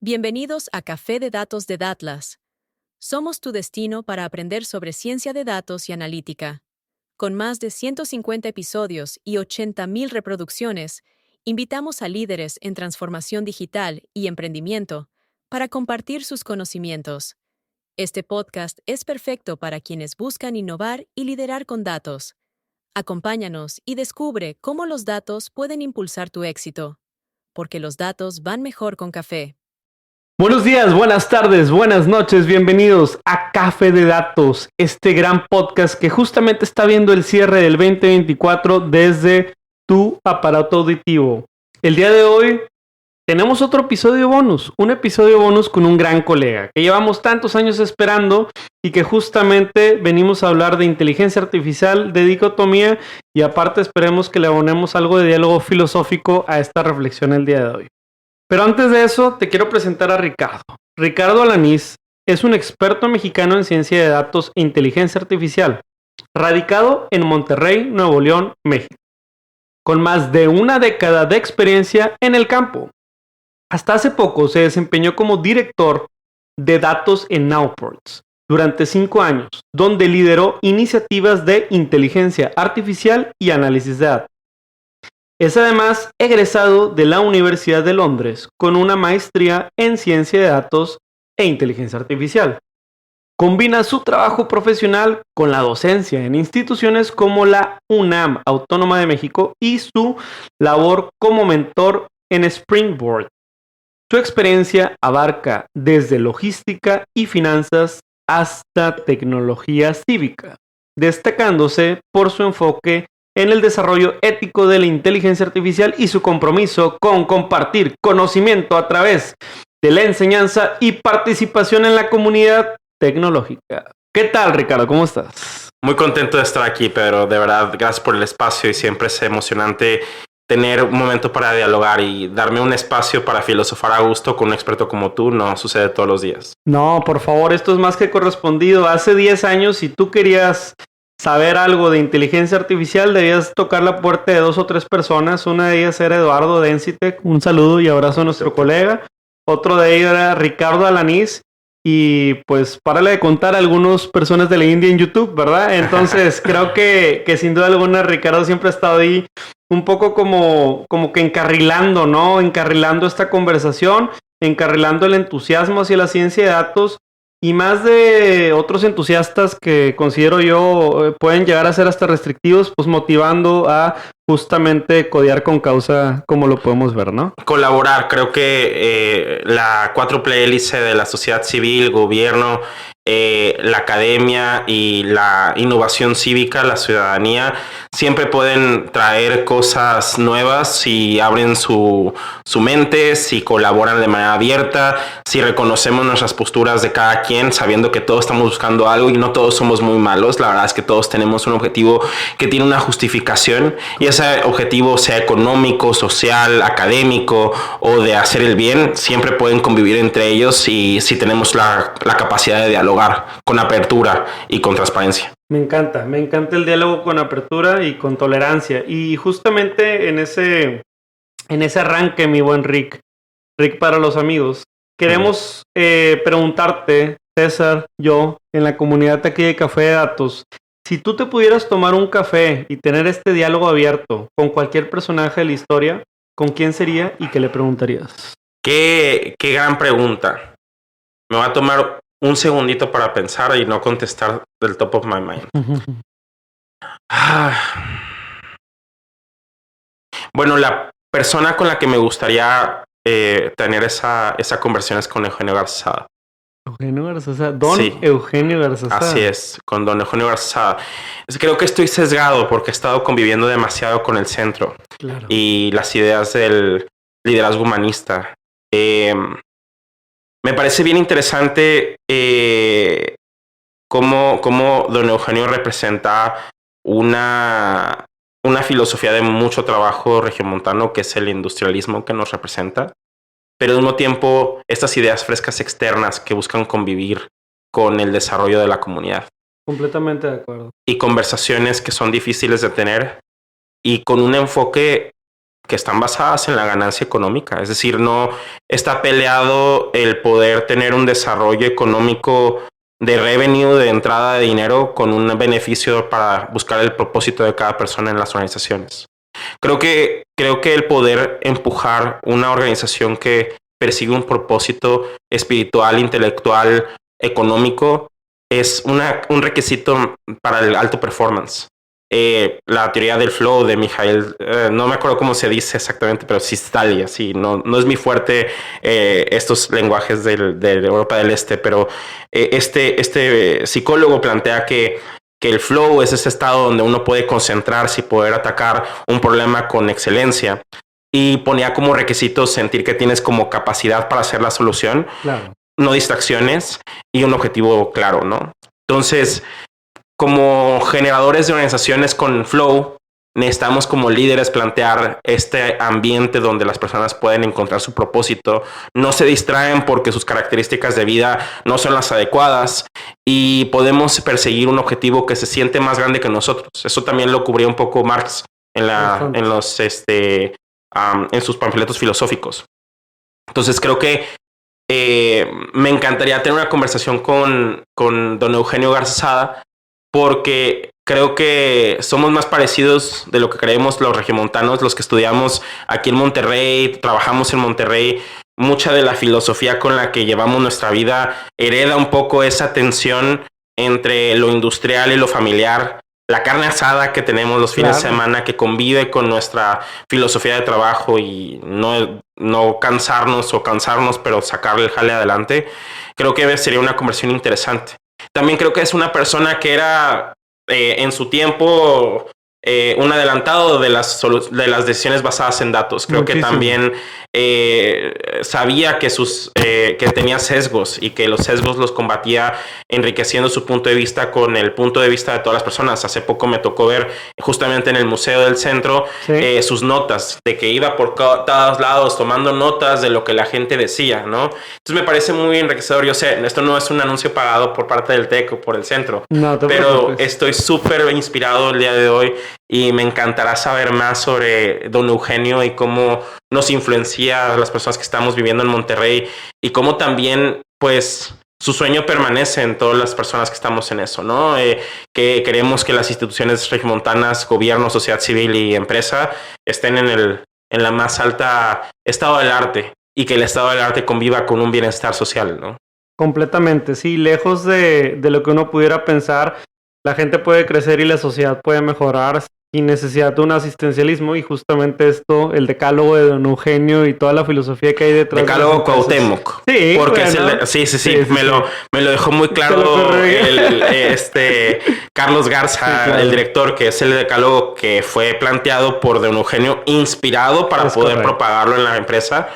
Bienvenidos a Café de Datos de Datlas. Somos tu destino para aprender sobre ciencia de datos y analítica. Con más de 150 episodios y 80,000 reproducciones, invitamos a líderes en transformación digital y emprendimiento para compartir sus conocimientos. Este podcast es perfecto para quienes buscan innovar y liderar con datos. Acompáñanos y descubre cómo los datos pueden impulsar tu éxito, porque los datos van mejor con café. Buenos días, buenas tardes, buenas noches, bienvenidos a Café de Datos, este gran podcast que justamente está viendo el cierre del 2024 desde tu aparato auditivo. El día de hoy tenemos otro episodio bonus, un episodio bonus con un gran colega que llevamos tantos años esperando y que justamente venimos a hablar de inteligencia artificial, de dicotomía y aparte esperemos que le abonemos algo de diálogo filosófico a esta reflexión el día de hoy. Pero antes de eso, te quiero presentar a Ricardo. Ricardo Alanís es un experto mexicano en ciencia de datos e inteligencia artificial, radicado en Monterrey, Nuevo León, México, con más de una década de experiencia en el campo. Hasta hace poco se desempeñó como director de datos en Nowports durante 5 años, donde lideró iniciativas de inteligencia artificial y análisis de datos. Es además egresado de la Universidad de Londres con una maestría en ciencia de datos e inteligencia artificial. Combina su trabajo profesional con la docencia en instituciones como la UNAM Autónoma de México y su labor como mentor en Springboard. Su experiencia abarca desde logística y finanzas hasta tecnología cívica, destacándose por su enfoque en el desarrollo ético de la inteligencia artificial y su compromiso con compartir conocimiento a través de la enseñanza y participación en la comunidad tecnológica. ¿Qué tal, Ricardo? ¿Cómo estás? Muy contento de estar aquí, pero de verdad, gracias por el espacio y siempre es emocionante tener un momento para dialogar y darme un espacio para filosofar a gusto con un experto como tú. No sucede todos los días. No, por favor, esto es más que correspondido. Hace 10 años, si tú querías saber algo de inteligencia artificial, debías tocar la puerta de 2 o 3 personas. Una de ellas era Eduardo de Encitec. Un saludo y abrazo a nuestro colega. Otro de ellos era Ricardo Alanís. Y pues párale de contar a algunas personas de la India en YouTube, ¿verdad? Entonces creo que sin duda alguna Ricardo siempre ha estado ahí un poco como que encarrilando, ¿no? Encarrilando esta conversación, encarrilando el entusiasmo hacia la ciencia de datos. Y más de otros entusiastas que considero yo pueden llegar a ser hasta restrictivos, pues motivando a justamente codear con causa, como lo podemos ver, ¿no? Colaborar, creo que la cuádruple hélice de la sociedad civil, gobierno, la academia y la innovación cívica, la ciudadanía, siempre pueden traer cosas nuevas si abren su mente, si colaboran de manera abierta, si reconocemos nuestras posturas de cada quien, sabiendo que todos estamos buscando algo y no todos somos muy malos. La verdad es que todos tenemos un objetivo que tiene una justificación y ese objetivo, sea económico, social, académico o de hacer el bien, siempre pueden convivir entre ellos y si tenemos la capacidad de dialogar con apertura y con transparencia. Me encanta el diálogo con apertura y con tolerancia. Y justamente en ese arranque, mi buen Rick para los amigos, queremos preguntarte, César, yo, en la comunidad aquí de Café de Datos, si tú te pudieras tomar un café y tener este diálogo abierto con cualquier personaje de la historia, ¿con quién sería y qué le preguntarías? Qué gran pregunta. Me va a tomar un segundito para pensar y no contestar del top of my mind. Bueno, la persona con la que me gustaría tener esa conversación es con Eugenio Garzazada. Eugenio Garzazada, don Sí. Eugenio Garzazada. Así es, con don Eugenio Garzazada. Creo que estoy sesgado porque he estado conviviendo demasiado con el centro. Claro. Y las ideas del liderazgo humanista. Me parece bien interesante cómo don Eugenio representa una filosofía de mucho trabajo regiomontano, que es el industrialismo que nos representa, pero al mismo tiempo estas ideas frescas externas que buscan convivir con el desarrollo de la comunidad. Completamente de acuerdo. Y conversaciones que son difíciles de tener y con un enfoque que están basadas en la ganancia económica. Es decir, no está peleado el poder tener un desarrollo económico de revenue, de entrada de dinero, con un beneficio para buscar el propósito de cada persona en las organizaciones. Creo que el poder empujar una organización que persigue un propósito espiritual, intelectual, económico, es un requisito para el alto performance. La teoría del flow de Mijail, no me acuerdo cómo se dice exactamente, pero sí está así. No es mi fuerte estos lenguajes de Europa del Este, pero este psicólogo plantea que el flow es ese estado donde uno puede concentrarse y poder atacar un problema con excelencia. Y ponía como requisito sentir que tienes como capacidad para hacer la solución, claro, no distracciones y un objetivo claro, ¿no? Entonces, como generadores de organizaciones con flow, necesitamos como líderes plantear este ambiente donde las personas pueden encontrar su propósito, no se distraen porque sus características de vida no son las adecuadas y podemos perseguir un objetivo que se siente más grande que nosotros. Eso también lo cubría un poco Marx en sus panfletos filosóficos. Entonces creo que me encantaría tener una conversación con don Eugenio Garzazada, porque creo que somos más parecidos de lo que creemos los regiomontanos, los que estudiamos aquí en Monterrey, trabajamos en Monterrey. Mucha de la filosofía con la que llevamos nuestra vida hereda un poco esa tensión entre lo industrial y lo familiar. La carne asada que tenemos los fines de semana, que convive con nuestra filosofía de trabajo y no cansarnos, pero sacarle el jale adelante. Creo que sería una conversación interesante. También creo que es una persona que era en su tiempo un adelantado de las decisiones basadas en datos. Creo Muchísimo. Que también sabía que tenía sesgos y que los sesgos los combatía enriqueciendo su punto de vista con el punto de vista de todas las personas. Hace poco me tocó ver justamente en el Museo del Centro sus notas, de que iba por todos lados tomando notas de lo que la gente decía, ¿no? Entonces me parece muy enriquecedor. Yo sé, esto no es un anuncio pagado por parte del TEC o por el centro, pero estoy súper inspirado el día de hoy y me encantará saber más sobre don Eugenio y cómo nos influencia a las personas que estamos viviendo en Monterrey y cómo también, pues, su sueño permanece en todas las personas que estamos en eso, ¿no? Que queremos que las instituciones regiomontanas, gobierno, sociedad civil y empresa estén en la más alta estado del arte y que el estado del arte conviva con un bienestar social, ¿no? Completamente, sí. Lejos de lo que uno pudiera pensar, la gente puede crecer y la sociedad puede mejorar sin necesidad de un asistencialismo, y justamente esto, el decálogo de don Eugenio y toda la filosofía que hay detrás. Decálogo Cuauhtémoc. Sí, porque bueno, sí, me lo dejó muy claro Carlos Garza, sí, claro, el director, que es el decálogo que fue planteado por don Eugenio, inspirado para poder propagarlo en la empresa.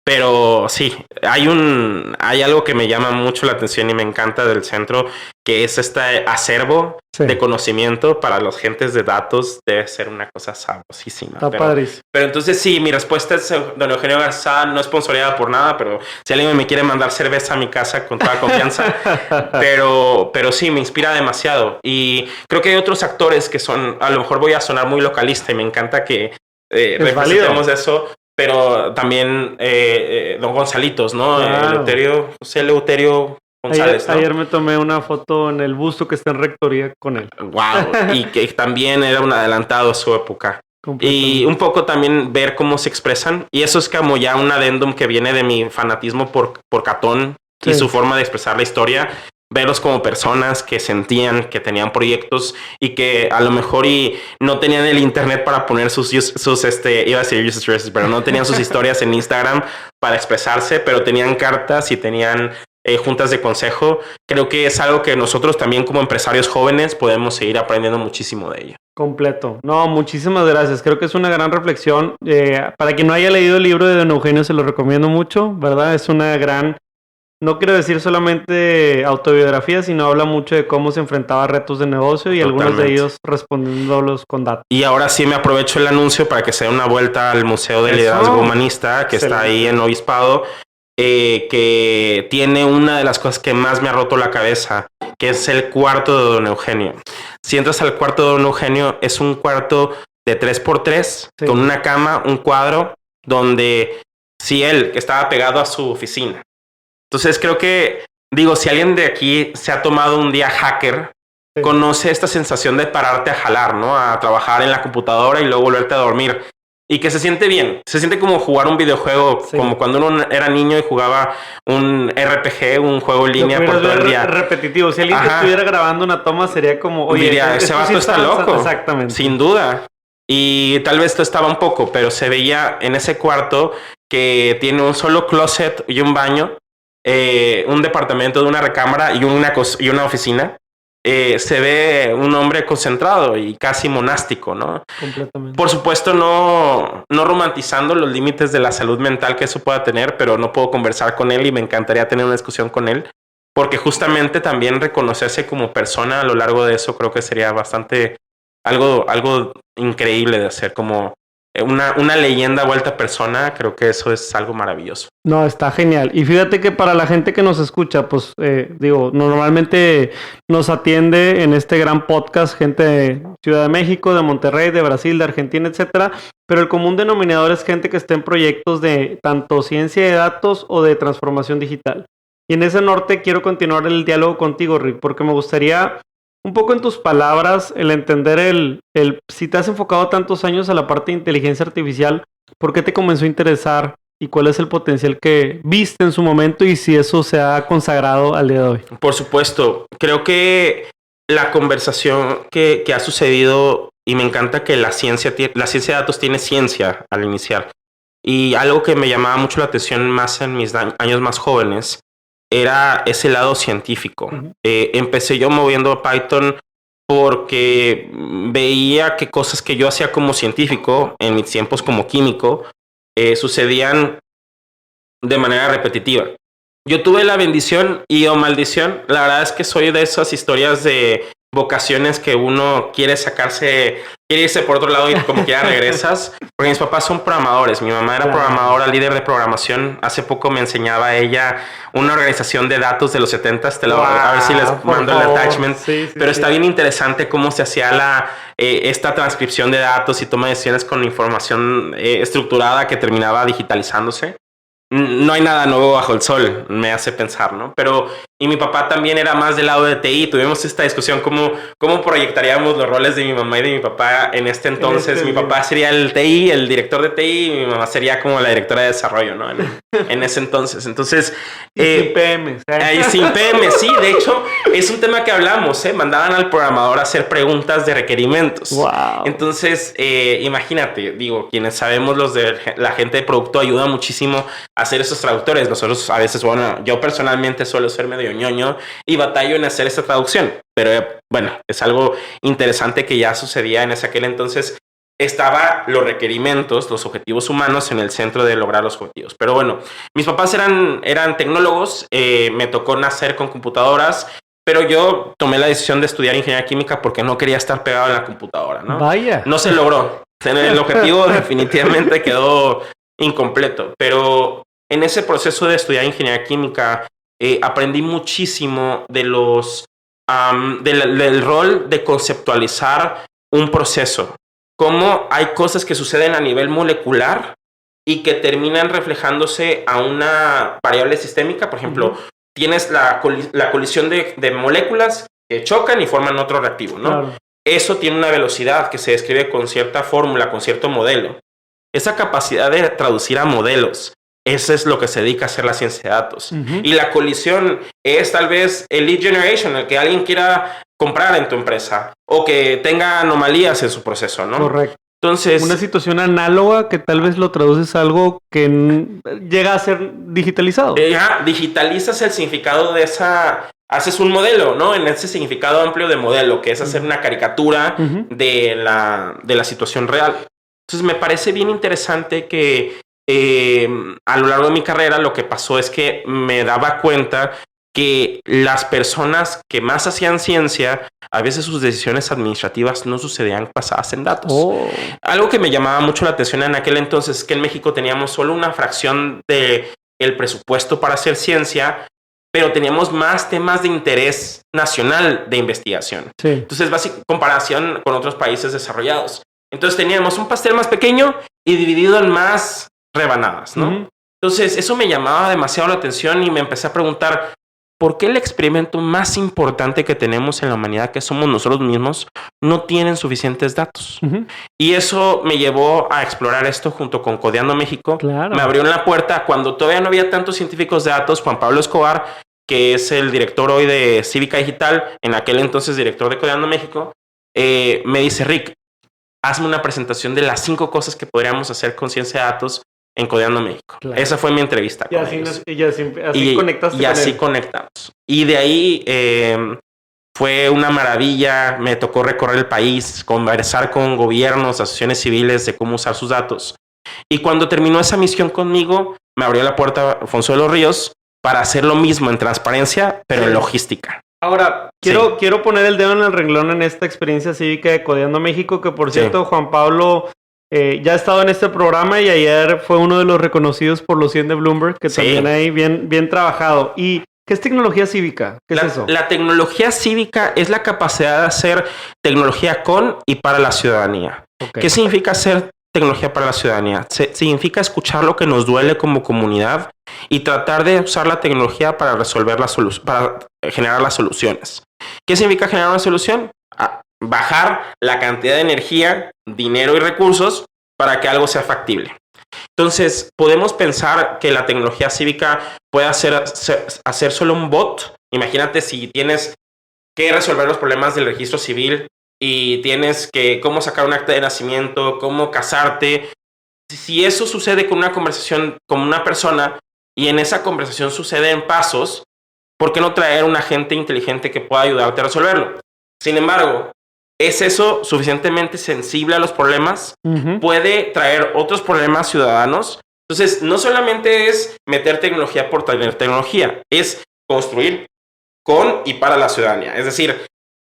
Pero sí, hay algo que me llama mucho la atención y me encanta del centro, que es este acervo de conocimiento para los gentes de datos. Debe ser una cosa sabrosísima. Está padrísimo. Pero entonces sí, mi respuesta es don Eugenio Garzazada, no sponsoreada por nada, pero si alguien me quiere mandar cerveza a mi casa con toda confianza. pero sí, me inspira demasiado. Y creo que hay otros actores que son, a lo mejor voy a sonar muy localista y me encanta que representemos eso. Pero también don Gonzalitos, ¿no? Claro. José Eleuterio González, ¿no? Ayer me tomé una foto en el busto que está en rectoría con él. Wow, y que también era un adelantado a su época. Y un poco también ver cómo se expresan. Y eso es como ya un adendum que viene de mi fanatismo por Catón y su forma de expresar la historia. Verlos como personas que sentían, que tenían proyectos y que a lo mejor no tenían el internet para poner sus iba a decir user stories, pero no tenían sus historias en Instagram para expresarse, pero tenían cartas y tenían juntas de consejo. Creo que es algo que nosotros también como empresarios jóvenes podemos seguir aprendiendo muchísimo de ello. Completo. No, muchísimas gracias. Creo que es una gran reflexión. Para quien no haya leído el libro de don Eugenio, se lo recomiendo mucho, ¿verdad? Es una gran... No quiero decir solamente autobiografía, sino habla mucho de cómo se enfrentaba a retos de negocio y algunos de ellos respondiéndolos con datos. Y ahora sí me aprovecho el anuncio para que se dé una vuelta al Museo de Liderazgo Humanista, que está ahí en Obispado, que tiene una de las cosas que más me ha roto la cabeza, que es el cuarto de don Eugenio. Si entras al cuarto de don Eugenio, es un cuarto de 3x3, Sí. con una cama, un cuadro, donde sí él estaba pegado a su oficina. Entonces creo que, digo, si alguien de aquí se ha tomado un día hacker, Sí. conoce esta sensación de pararte a jalar, ¿no? A trabajar en la computadora y luego volverte a dormir. Y que se siente bien. Se siente como jugar un videojuego, Sí. como cuando uno era niño y jugaba un RPG, un juego en línea por todo el día. Repetitivo. Si alguien te Ajá. estuviera grabando una toma, sería como, oye, Diría, ese esto vato sí está avanzando". loco. Exactamente. Sin duda. Y tal vez esto estaba un poco, pero se veía en ese cuarto que tiene un solo closet y un baño, un departamento de una recámara y una oficina. Se ve un hombre concentrado y casi monástico, ¿no? Completamente. Por supuesto, no romantizando los límites de la salud mental que eso pueda tener, pero no puedo conversar con él y me encantaría tener una discusión con él, porque justamente también reconocerse como persona a lo largo de eso creo que sería bastante algo increíble de hacer, como una leyenda vuelta a persona. Creo que eso es algo maravilloso. No, está genial. Y fíjate que para la gente que nos escucha, pues digo, normalmente nos atiende en este gran podcast gente de Ciudad de México, de Monterrey, de Brasil, de Argentina, etcétera. Pero el común denominador es gente que está en proyectos de tanto ciencia de datos o de transformación digital. Y en ese norte quiero continuar el diálogo contigo, Rick, porque me gustaría un poco en tus palabras el entender si te has enfocado tantos años a la parte de inteligencia artificial, ¿por qué te comenzó a interesar? ¿Y cuál es el potencial que viste en su momento y si eso se ha consagrado al día de hoy? Por supuesto, creo que la conversación que ha sucedido, y me encanta que la ciencia de datos tiene ciencia al iniciar, y algo que me llamaba mucho la atención más en mis años más jóvenes era ese lado científico. Uh-huh. Empecé yo moviendo Python porque veía que cosas que yo hacía como científico en mis tiempos como químico sucedían de manera repetitiva. Yo tuve la bendición y o maldición. La verdad es que soy de esas historias de vocaciones que uno quiere irse por otro lado y como que ya regresas. Porque mis papás son programadores. Mi mamá era programadora, líder de programación. Hace poco me enseñaba ella una organización de datos de los 70s. A ver si les mando el attachment. Sí, pero está bien interesante cómo se hacía esta transcripción de datos y toma de decisiones con información estructurada que terminaba digitalizándose. No hay nada nuevo bajo el sol, me hace pensar, ¿no? Y mi papá también era más del lado de TI. Tuvimos esta discusión, cómo proyectaríamos los roles de mi mamá y de mi papá en este entonces. Mi papá sería el TI, el director de TI, y mi mamá sería como la directora de desarrollo, ¿no? En ese entonces. Entonces... sin PM. Sin PM, sí. De hecho, es un tema que hablamos, ¿eh? Mandaban al programador a hacer preguntas de requerimientos. Wow. Entonces, imagínate, digo, quienes sabemos la gente de producto ayuda muchísimo a hacer esos traductores. Nosotros a veces, bueno, yo personalmente suelo ser medio ñoño y batallo en hacer esta traducción. Pero bueno, es algo interesante que ya sucedía en aquel entonces. Estaba los requerimientos, los objetivos humanos en el centro de lograr los objetivos. Pero bueno, mis papás eran tecnólogos, me tocó nacer con computadoras, pero yo tomé la decisión de estudiar ingeniería química porque no quería estar pegado en la computadora, ¿no? Vaya. No se logró. El objetivo definitivamente quedó incompleto, pero en ese proceso de estudiar ingeniería química aprendí muchísimo del rol de conceptualizar un proceso. Cómo hay cosas que suceden a nivel molecular y que terminan reflejándose a una variable sistémica. Por ejemplo, tienes la colisión de moléculas que chocan y forman otro reactivo, ¿no? Claro. Eso tiene una velocidad que se describe con cierta fórmula, con cierto modelo. Esa capacidad de traducir a modelos, eso es lo que se dedica a hacer la ciencia de datos. Y la colisión es tal vez el lead generation, el que alguien quiera comprar en tu empresa o que tenga anomalías en su proceso, ¿no? Correcto. Entonces, una situación análoga que tal vez lo traduces a algo que llega a ser digitalizado. Digitalizas el significado de esa... Haces un modelo, ¿no? En ese significado amplio de modelo, que es hacer una caricatura de la situación real. Entonces, me parece bien interesante que a lo largo de mi carrera lo que pasó es que me daba cuenta que las personas que más hacían ciencia, a veces sus decisiones administrativas no sucedían basadas en datos. Algo que me llamaba mucho la atención en aquel entonces es que en México teníamos solo una fracción del presupuesto para hacer ciencia, pero teníamos más temas de interés nacional de investigación. Sí. Entonces, comparación con otros países desarrollados. Entonces teníamos un pastel más pequeño y dividido en más rebanadas, ¿no? Ujú. Entonces eso me llamaba demasiado la atención y me empecé a preguntar, ¿por qué el experimento más importante que tenemos en la humanidad, que somos nosotros mismos, no tienen suficientes datos? Ujú. Y eso me llevó a explorar esto junto con Codeando México. Claro. Me abrió la puerta cuando todavía no había tantos científicos de datos. Juan Pablo Escobar, que es el director hoy de Cívica Digital, en aquel entonces director de Codeando México, me dice, Rick, hazme una presentación de las 5 cosas que podríamos hacer con ciencia de datos en Codeando México. Claro. Esa fue mi entrevista Y con así, ellos. así conectaste Y con así él. conectamos. Y de ahí fue una maravilla. Me tocó recorrer el país, conversar con gobiernos, asociaciones civiles de cómo usar sus datos. Y cuando terminó esa misión conmigo, me abrió la puerta Alfonso de los Ríos para hacer lo mismo en transparencia, pero en logística. Ahora, quiero poner el dedo en el renglón en esta experiencia cívica de Codeando México, que por cierto, Juan Pablo ya ha estado en este programa y ayer fue uno de los reconocidos por los 100 de Bloomberg, que también ahí bien trabajado. ¿Y qué es tecnología cívica? ¿Qué es eso? La tecnología cívica es la capacidad de hacer tecnología con y para la ciudadanía. Okay. ¿Qué significa hacer tecnología para la ciudadanía? Significa escuchar lo que nos duele como comunidad y tratar de usar la tecnología para resolver para generar las soluciones. ¿Qué significa generar una solución? Bajar la cantidad de energía, dinero y recursos para que algo sea factible. Entonces, podemos pensar que la tecnología cívica puede hacer solo un bot. Imagínate si tienes que resolver los problemas del registro civil y tienes que cómo sacar un acta de nacimiento, cómo casarte. Si eso sucede con una conversación con una persona y en esa conversación suceden pasos, ¿por qué no traer un agente inteligente que pueda ayudarte a resolverlo? Sin embargo, ¿es eso suficientemente sensible a los problemas? Uh-huh. Puede traer otros problemas ciudadanos. Entonces, no solamente es meter tecnología por tener tecnología, es construir con y para la ciudadanía. Es decir,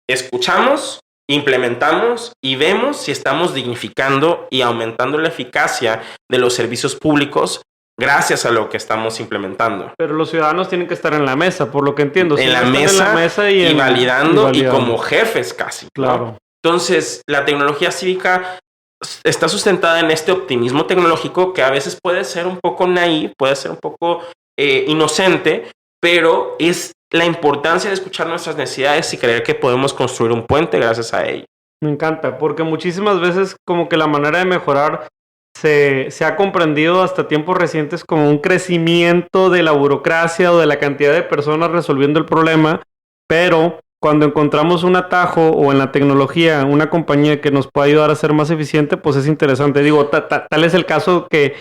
escuchamos, implementamos y vemos si estamos dignificando y aumentando la eficacia de los servicios públicos gracias a lo que estamos implementando. Pero los ciudadanos tienen que estar en la mesa, por lo que entiendo. En la mesa y validando y como jefes casi. Claro. ¿no? Entonces, la tecnología cívica está sustentada en este optimismo tecnológico que a veces puede ser un poco naif, puede ser un poco inocente, pero es la importancia de escuchar nuestras necesidades y creer que podemos construir un puente gracias a ello. Me encanta, porque muchísimas veces como que la manera de mejorar se ha comprendido hasta tiempos recientes como un crecimiento de la burocracia o de la cantidad de personas resolviendo el problema, pero cuando encontramos un atajo o en la tecnología una compañía que nos pueda ayudar a ser más eficiente, pues es interesante. Digo, tal es el caso que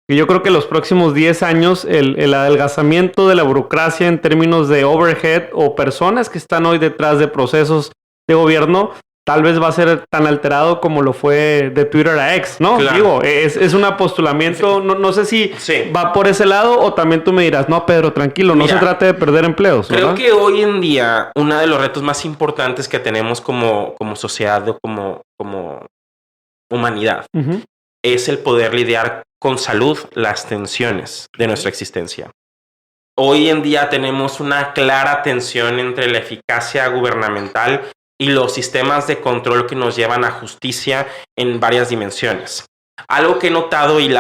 yo creo que los próximos 10 años el adelgazamiento de la burocracia en términos de overhead o personas que están hoy detrás de procesos de gobierno tal vez va a ser tan alterado como lo fue de Twitter a X, ¿no? Claro. Digo, es un apostulamiento, no sé si va por ese lado o también tú me dirás, no, Pedro, tranquilo, no se trate de perder empleos, creo ¿verdad? que hoy en día uno de los retos más importantes que tenemos como sociedad o como humanidad Uh-huh. es el poder lidiar con salud las tensiones de nuestra existencia. Hoy en día tenemos una clara tensión entre la eficacia gubernamental y los sistemas de control que nos llevan a justicia en varias dimensiones. Algo que he notado y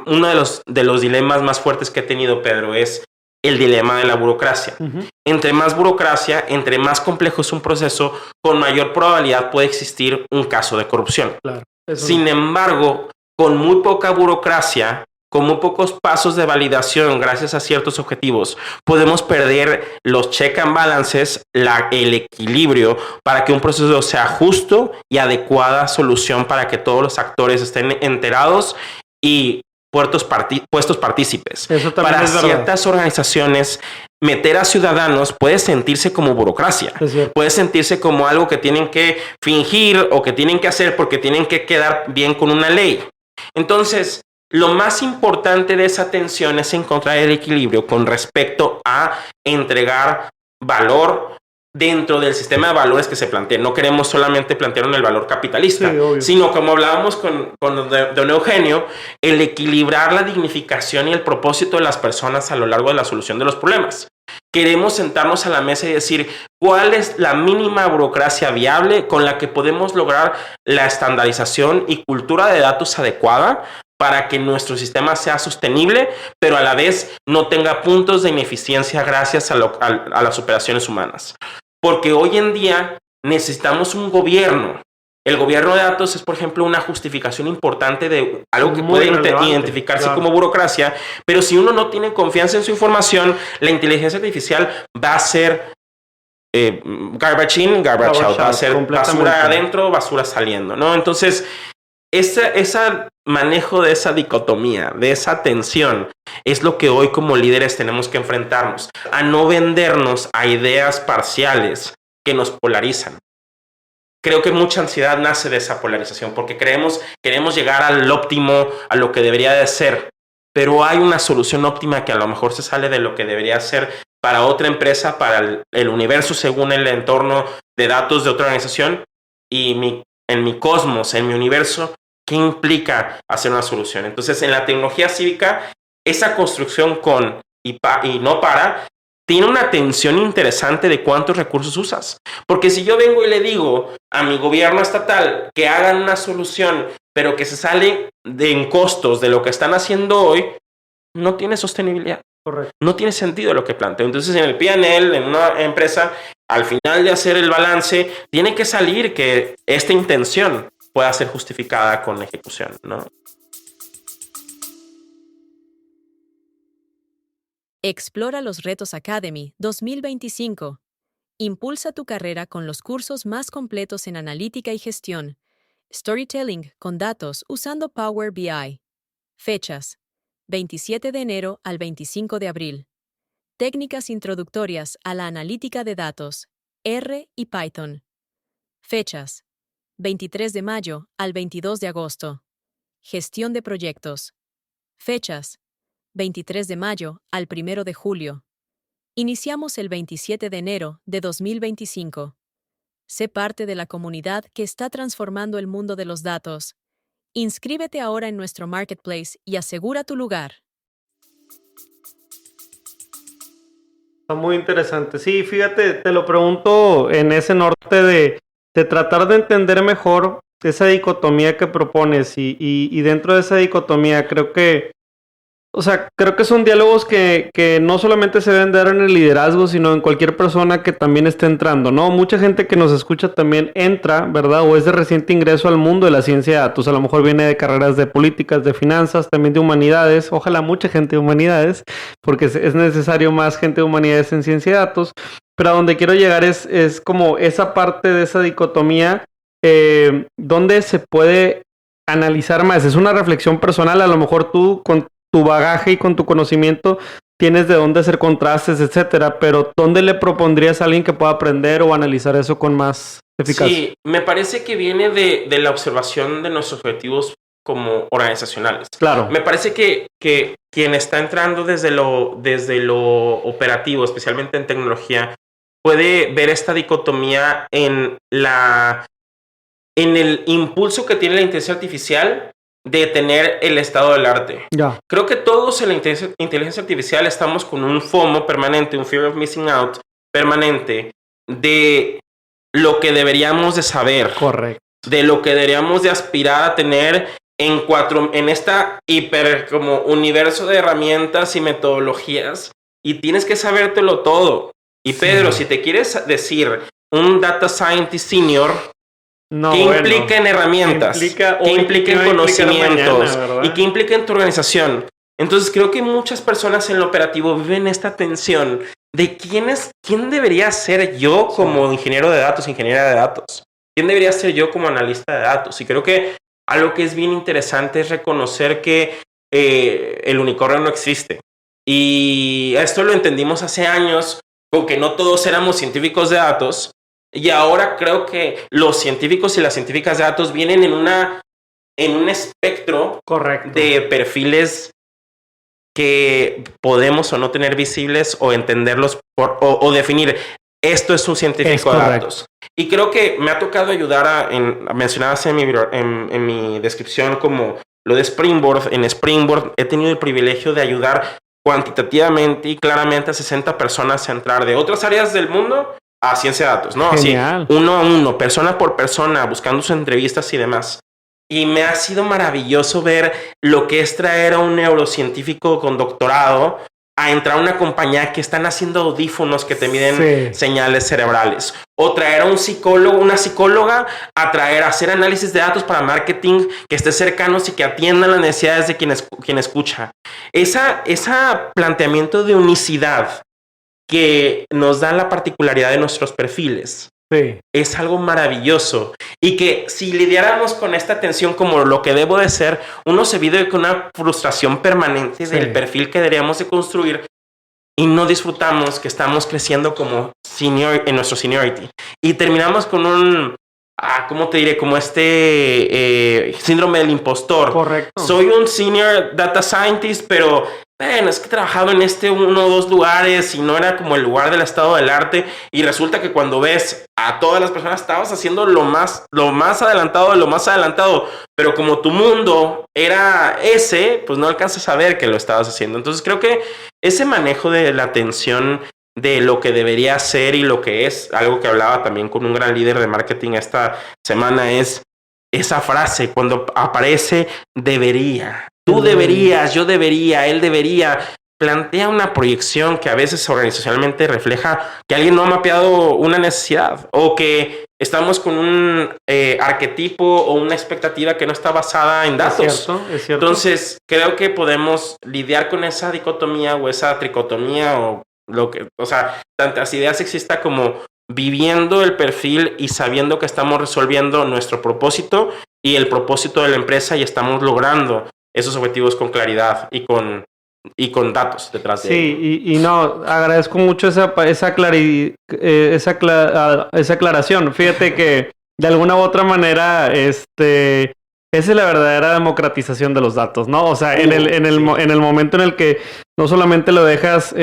uno de los dilemas más fuertes que he tenido, Pedro, es el dilema de la burocracia. Uh-huh. Entre más burocracia, entre más complejo es un proceso, con mayor probabilidad puede existir un caso de corrupción. Claro. Sin embargo, con muy poca burocracia, con muy pocos pasos de validación gracias a ciertos objetivos, podemos perder los check and balances, el equilibrio para que un proceso sea justo y adecuada solución para que todos los actores estén enterados y puestos partícipes. Eso también para es verdad. ciertas organizaciones, meter a ciudadanos puede sentirse como burocracia. Puede sentirse como algo que tienen que fingir o que tienen que hacer porque tienen que quedar bien con una ley. Entonces, lo más importante de esa tensión es encontrar el equilibrio con respecto a entregar valor dentro del sistema de valores que se plantea. No queremos solamente plantear el valor capitalista, sino como hablábamos con don Eugenio, el equilibrar la dignificación y el propósito de las personas a lo largo de la solución de los problemas. Queremos sentarnos a la mesa y decir cuál es la mínima burocracia viable con la que podemos lograr la estandarización y cultura de datos adecuada para que nuestro sistema sea sostenible, pero a la vez no tenga puntos de ineficiencia gracias a las operaciones humanas. Porque hoy en día necesitamos un gobierno. El gobierno de datos es, por ejemplo, una justificación importante de algo que puede identificarse como burocracia, pero si uno no tiene confianza en su información, la inteligencia artificial va a ser garbage in, garbage out, va a ser basura adentro, basura saliendo, ¿no? Entonces, ese manejo de esa dicotomía, de esa tensión, es lo que hoy como líderes tenemos que enfrentarnos, a no vendernos a ideas parciales que nos polarizan. Creo que mucha ansiedad nace de esa polarización porque queremos llegar al óptimo, a lo que debería de ser, pero hay una solución óptima que a lo mejor se sale de lo que debería ser para otra empresa, para el universo según el entorno de datos de otra organización y en mi cosmos, en mi universo, ¿qué implica hacer una solución? Entonces, en la tecnología cívica, esa construcción con y no para, tiene una tensión interesante de cuántos recursos usas. Porque si yo vengo y le digo a mi gobierno estatal que hagan una solución, pero que se sale en costos de lo que están haciendo hoy, no tiene sostenibilidad. Correcto. No tiene sentido lo que planteo. Entonces, en el P&L, en una empresa, al final de hacer el balance, tiene que salir que esta intención pueda ser justificada con ejecución, ¿no? Explora los Retos Academy 2025. Impulsa tu carrera con los cursos más completos en analítica y gestión. Storytelling con datos usando Power BI. Fechas: 27 de enero al 25 de abril. Técnicas introductorias a la analítica de datos, R y Python. Fechas: 23 de mayo al 22 de agosto. Gestión de proyectos. Fechas: 23 de mayo al 1 de julio. Iniciamos el 27 de enero de 2025. Sé parte de la comunidad que está transformando el mundo de los datos. Inscríbete ahora en nuestro marketplace y asegura tu lugar. Está muy interesante. Sí, fíjate, te lo pregunto en ese norte de tratar de entender mejor esa dicotomía que propones y dentro de esa dicotomía creo que son diálogos que no solamente se deben dar en el liderazgo, sino en cualquier persona que también esté entrando, ¿no? Mucha gente que nos escucha también entra, ¿verdad? O es de reciente ingreso al mundo de la ciencia de datos. A lo mejor viene de carreras de políticas, de finanzas, también de humanidades. Ojalá mucha gente de humanidades, porque es necesario más gente de humanidades en ciencia de datos. Pero a donde quiero llegar es como esa parte de esa dicotomía donde se puede analizar más. Es una reflexión personal. A lo mejor tú con tu bagaje y con tu conocimiento tienes de dónde hacer contrastes, etcétera, pero ¿dónde le propondrías a alguien que pueda aprender o analizar eso con más eficacia? Sí, me parece que viene de la observación de nuestros objetivos como organizacionales. Claro. Me parece que quien está entrando desde lo operativo, especialmente en tecnología, puede ver esta dicotomía en el impulso que tiene la inteligencia artificial de tener el estado del arte. Ya. Creo que todos en la inteligencia artificial estamos con un FOMO permanente, un fear of missing out permanente de lo que deberíamos de saber. Correcto. De lo que deberíamos de aspirar a tener en esta hiper como universo de herramientas y metodologías, y tienes que sabértelo todo. Y Pedro, si te quieres decir un data scientist senior, no, ¿qué implica en herramientas? ¿Qué implica en conocimientos? Mañana, ¿y qué implica en tu organización? Entonces creo que muchas personas en lo operativo viven esta tensión de quién debería ser yo como ingeniero de datos, ingeniera de datos. ¿Quién debería ser yo como analista de datos? Y creo que algo que es bien interesante es reconocer que el unicornio no existe. Y esto lo entendimos hace años, con que no todos éramos científicos de datos. Y ahora creo que los científicos y las científicas de datos vienen en un espectro correcto de perfiles que podemos o no tener visibles o entenderlos o definir. Esto es un científico de datos. Y creo que me ha tocado ayudar mencionabas en mi descripción como lo de Springboard. En Springboard he tenido el privilegio de ayudar cuantitativamente y claramente a 60 personas entrar de otras áreas del mundo a ciencia de datos, ¿no? Genial. Así, uno a uno, persona por persona, buscando sus entrevistas y demás. Y me ha sido maravilloso ver lo que es traer a un neurocientífico con doctorado a entrar a una compañía que están haciendo audífonos que te miden señales cerebrales. O traer a un psicólogo, una psicóloga, a hacer análisis de datos para marketing que esté cercanos y que atiendan las necesidades de quien escucha. Esa planteamiento de unicidad que nos da la particularidad de nuestros perfiles. Sí. Es algo maravilloso y que si lidiáramos con esta tensión como lo que debo de ser, uno se vive con una frustración permanente del perfil que deberíamos de construir y no disfrutamos que estamos creciendo como senior en nuestro seniority y terminamos con un ¿cómo te diré? Como síndrome del impostor. Correcto. Soy un senior data scientist, pero bueno, es que he trabajado en uno o dos lugares y no era como el lugar del estado del arte. Y resulta que cuando ves a todas las personas, estabas haciendo lo más adelantado de lo más adelantado. Pero como tu mundo era ese, pues no alcanzas a ver que lo estabas haciendo. Entonces creo que ese manejo de la atención de lo que debería ser y lo que es, algo que hablaba también con un gran líder de marketing esta semana, es esa frase cuando aparece debería. Tú deberías, yo debería, él debería. Plantea una proyección que a veces organizacionalmente refleja que alguien no ha mapeado una necesidad o que estamos con un arquetipo o una expectativa que no está basada en datos. Es cierto. Entonces, creo que podemos lidiar con esa dicotomía o esa tricotomía o sea, tantas ideas exista como viviendo el perfil y sabiendo que estamos resolviendo nuestro propósito y el propósito de la empresa y estamos logrando esos objetivos con claridad y con datos detrás de ello. Sí, y no, agradezco mucho esa aclaración. Fíjate que de alguna u otra manera, esa es la verdadera democratización de los datos, ¿no? O sea, en el momento en el que no solamente lo dejas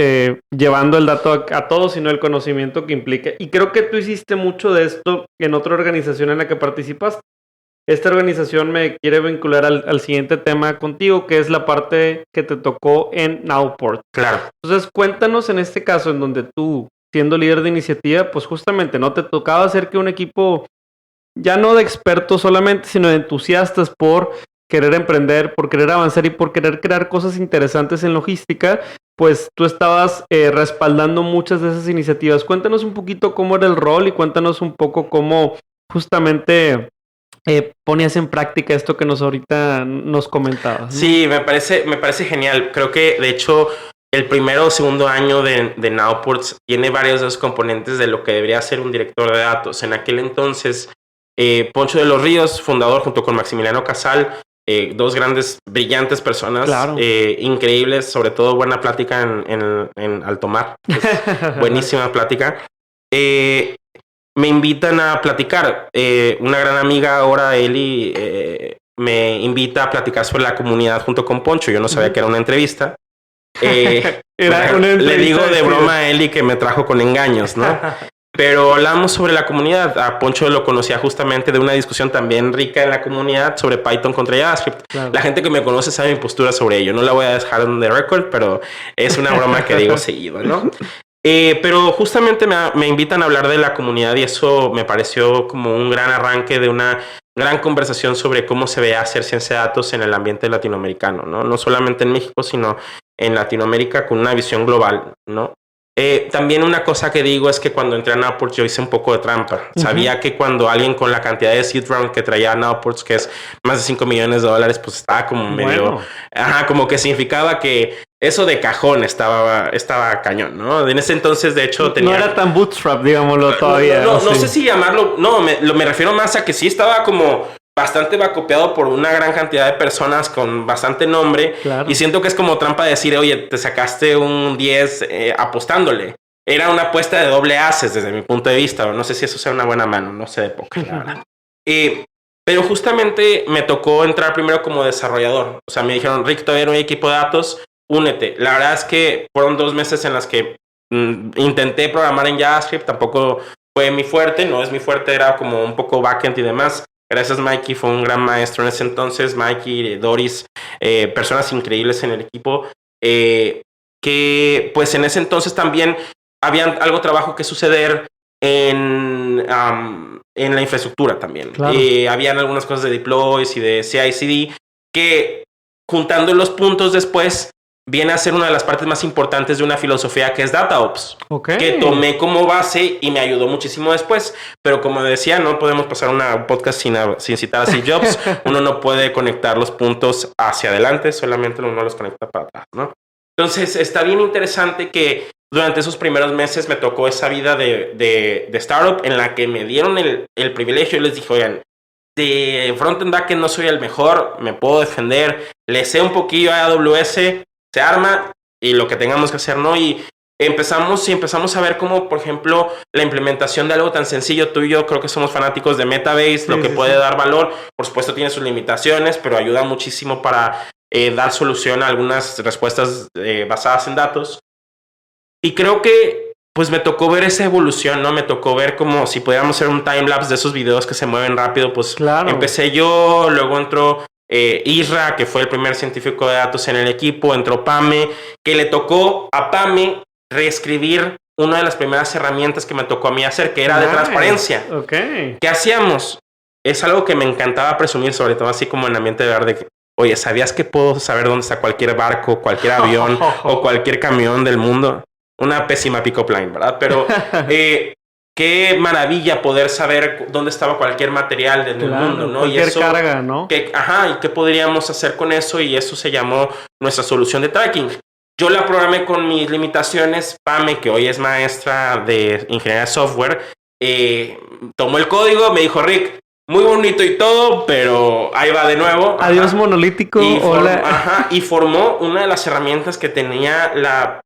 llevando el dato a todos, sino el conocimiento que implica. Y creo que tú hiciste mucho de esto en otra organización en la que participaste. Esta organización me quiere vincular al siguiente tema contigo, que es la parte que te tocó en Nowport. Claro. Entonces, cuéntanos en este caso en donde tú, siendo líder de iniciativa, pues justamente no te tocaba hacer que un equipo, ya no de expertos solamente, sino de entusiastas por querer emprender, por querer avanzar y por querer crear cosas interesantes en logística, pues tú estabas respaldando muchas de esas iniciativas. Cuéntanos un poquito cómo era el rol y cuéntanos un poco cómo justamente ponías en práctica esto que ahorita nos comentabas, ¿no? Sí, me parece genial. Creo que, de hecho, el primero o segundo año de Nowports tiene varios de los componentes de lo que debería ser un director de datos. En aquel entonces, Poncho de los Ríos, fundador, junto con Maximiliano Casal, dos grandes, brillantes personas, claro. Increíbles, sobre todo buena plática en Alto Mar. Buenísima plática. Me invitan a platicar. Una gran amiga, ahora Eli, me invita a platicar sobre la comunidad junto con Poncho. Yo no sabía que era una entrevista. Le digo de broma a Eli que me trajo con engaños, ¿no? Pero hablamos sobre la comunidad. A Poncho lo conocía justamente de una discusión también rica en la comunidad sobre Python contra JavaScript. Claro. La gente que me conoce sabe mi postura sobre ello. No la voy a dejar en the record, pero es una broma que digo seguido, ¿no? Pero justamente me invitan a hablar de la comunidad y eso me pareció como un gran arranque de una gran conversación sobre cómo se ve hacer ciencia de datos en el ambiente latinoamericano, ¿no? No solamente en México, sino en Latinoamérica con una visión global, ¿no? También una cosa que digo es que cuando entré a Nowports yo hice un poco de trampa. Sabía que cuando alguien con la cantidad de seed round que traía a Nowports, que es más de $5 millones, pues estaba como medio... como que significaba que eso de cajón estaba cañón, ¿no? En ese entonces, de hecho, tenía... No era tan bootstrap, digámoslo, todavía. No sé si llamarlo... No, me refiero más a que sí estaba como bastante vacopeado por una gran cantidad de personas con bastante nombre. Claro. Y siento que es como trampa decir, oye, te sacaste un 10 apostándole. Era una apuesta de doble ases desde mi punto de vista. No sé si eso sea una buena mano, no sé de póker, la verdad. Pero justamente me tocó entrar primero como desarrollador. O sea, me dijeron, Rick, todavía no hay equipo de datos, únete. La verdad es que fueron 2 meses en las que intenté programar en JavaScript. Tampoco fue mi fuerte, no es mi fuerte, era como un poco backend y demás. Gracias, Mikey, fue un gran maestro en ese entonces. Mikey, Doris, personas increíbles en el equipo. que pues en ese entonces también había algo trabajo que suceder en la infraestructura también. Claro. Habían algunas cosas de deploys y de CI/CD que juntando los puntos después viene a ser una de las partes más importantes de una filosofía que es DataOps, que tomé como base y me ayudó muchísimo después. Pero como decía, no podemos pasar un podcast sin citar a Steve Jobs. Uno no puede conectar los puntos hacia adelante, solamente uno los conecta para atrás, ¿no? Entonces está bien interesante que durante esos primeros meses me tocó esa vida de startup en la que me dieron el privilegio y les dije, oigan, de frontend backend no soy el mejor, me puedo defender, le sé un poquillo a AWS, se arma y lo que tengamos que hacer, ¿no? Y empezamos a ver cómo, por ejemplo, la implementación de algo tan sencillo, tú y yo creo que somos fanáticos de Metabase, lo que puede dar valor, por supuesto tiene sus limitaciones, pero ayuda muchísimo para dar solución a algunas respuestas basadas en datos. Y creo que pues me tocó ver esa evolución, ¿no? Me tocó ver como si pudiéramos hacer un timelapse de esos videos que se mueven rápido, pues claro. Empecé yo, luego entró Isra, que fue el primer científico de datos en el equipo, entró Pame, que le tocó a Pame reescribir una de las primeras herramientas que me tocó a mí hacer, que era de transparencia. Okay. ¿Qué hacíamos? Es algo que me encantaba presumir, sobre todo así como en ambiente verde. Oye, ¿sabías que puedo saber dónde está cualquier barco, cualquier avión o cualquier camión del mundo? Una pésima pick-up line, ¿verdad? Pero qué maravilla poder saber dónde estaba cualquier material del mundo, ¿no? Cualquier y eso, carga, ¿no? ¿y qué podríamos hacer con eso? Y eso se llamó nuestra solución de tracking. Yo la programé con mis limitaciones. Pame, que hoy es maestra de ingeniería de software, tomó el código, me dijo, Rick, muy bonito y todo, pero ahí va de nuevo. Adiós monolítico. Y formó una de las herramientas que tenía la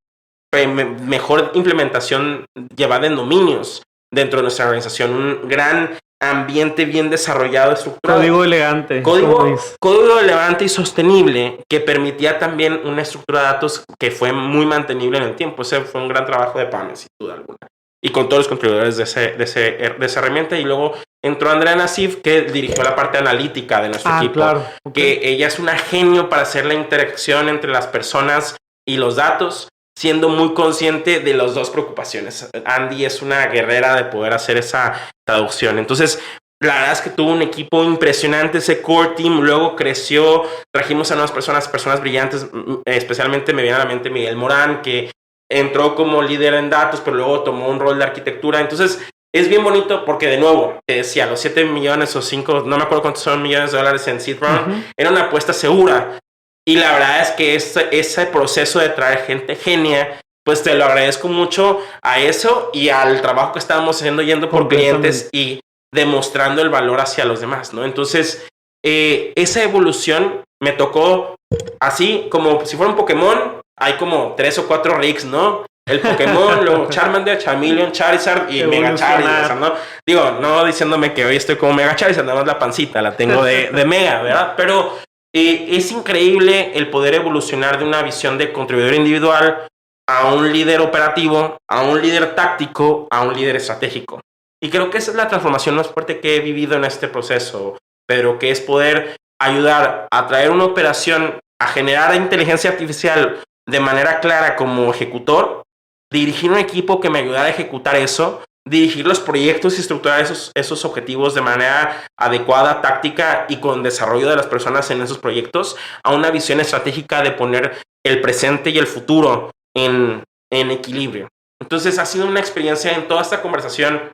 mejor implementación llevada en dominios dentro de nuestra organización. Un gran ambiente bien desarrollado, estructurado. Código elegante. Código elegante y sostenible que permitía también una estructura de datos que fue muy mantenible en el tiempo. Ese fue un gran trabajo de PAME, sin duda alguna. Y con todos los contribuidores de esa herramienta. Y luego entró Andrea Nassif, que dirigió la parte analítica de nuestro equipo. Claro. Que ella es una genio para hacer la interacción entre las personas y los datos, siendo muy consciente de las dos preocupaciones. Andy es una guerrera de poder hacer esa traducción. Entonces, la verdad es que tuvo un equipo impresionante, ese core team. Luego creció, trajimos a nuevas personas brillantes, especialmente me viene a la mente Miguel Morán, que entró como líder en datos, pero luego tomó un rol de arquitectura. Entonces, es bien bonito porque, de nuevo, te decía, los 7 millones o 5, no me acuerdo cuántos son millones de dólares en seed round, era una apuesta segura. Y la verdad es que ese proceso de traer gente genia, pues te lo agradezco mucho a eso y al trabajo que estábamos haciendo yendo por clientes y demostrando el valor hacia los demás, ¿no? Entonces, esa evolución me tocó así, como si fuera un Pokémon, hay como 3 o 4 Ricks, ¿no? El Pokémon, luego Charmander, Charmeleon, Charizard y Mega Charizard, ¿no? Digo, no diciéndome que hoy estoy como Mega Charizard, nada más la pancita la tengo de Mega, ¿verdad? Pero es increíble el poder evolucionar de una visión de contribuidor individual a un líder operativo, a un líder táctico, a un líder estratégico. Y creo que esa es la transformación más fuerte que he vivido en este proceso, Pedro, que es poder ayudar a traer una operación, a generar inteligencia artificial de manera clara como ejecutor, dirigir un equipo que me ayudara a ejecutar eso, dirigir los proyectos y estructurar esos objetivos de manera adecuada, táctica y con desarrollo de las personas en esos proyectos, a una visión estratégica de poner el presente y el futuro en equilibrio. Entonces ha sido una experiencia en toda esta conversación.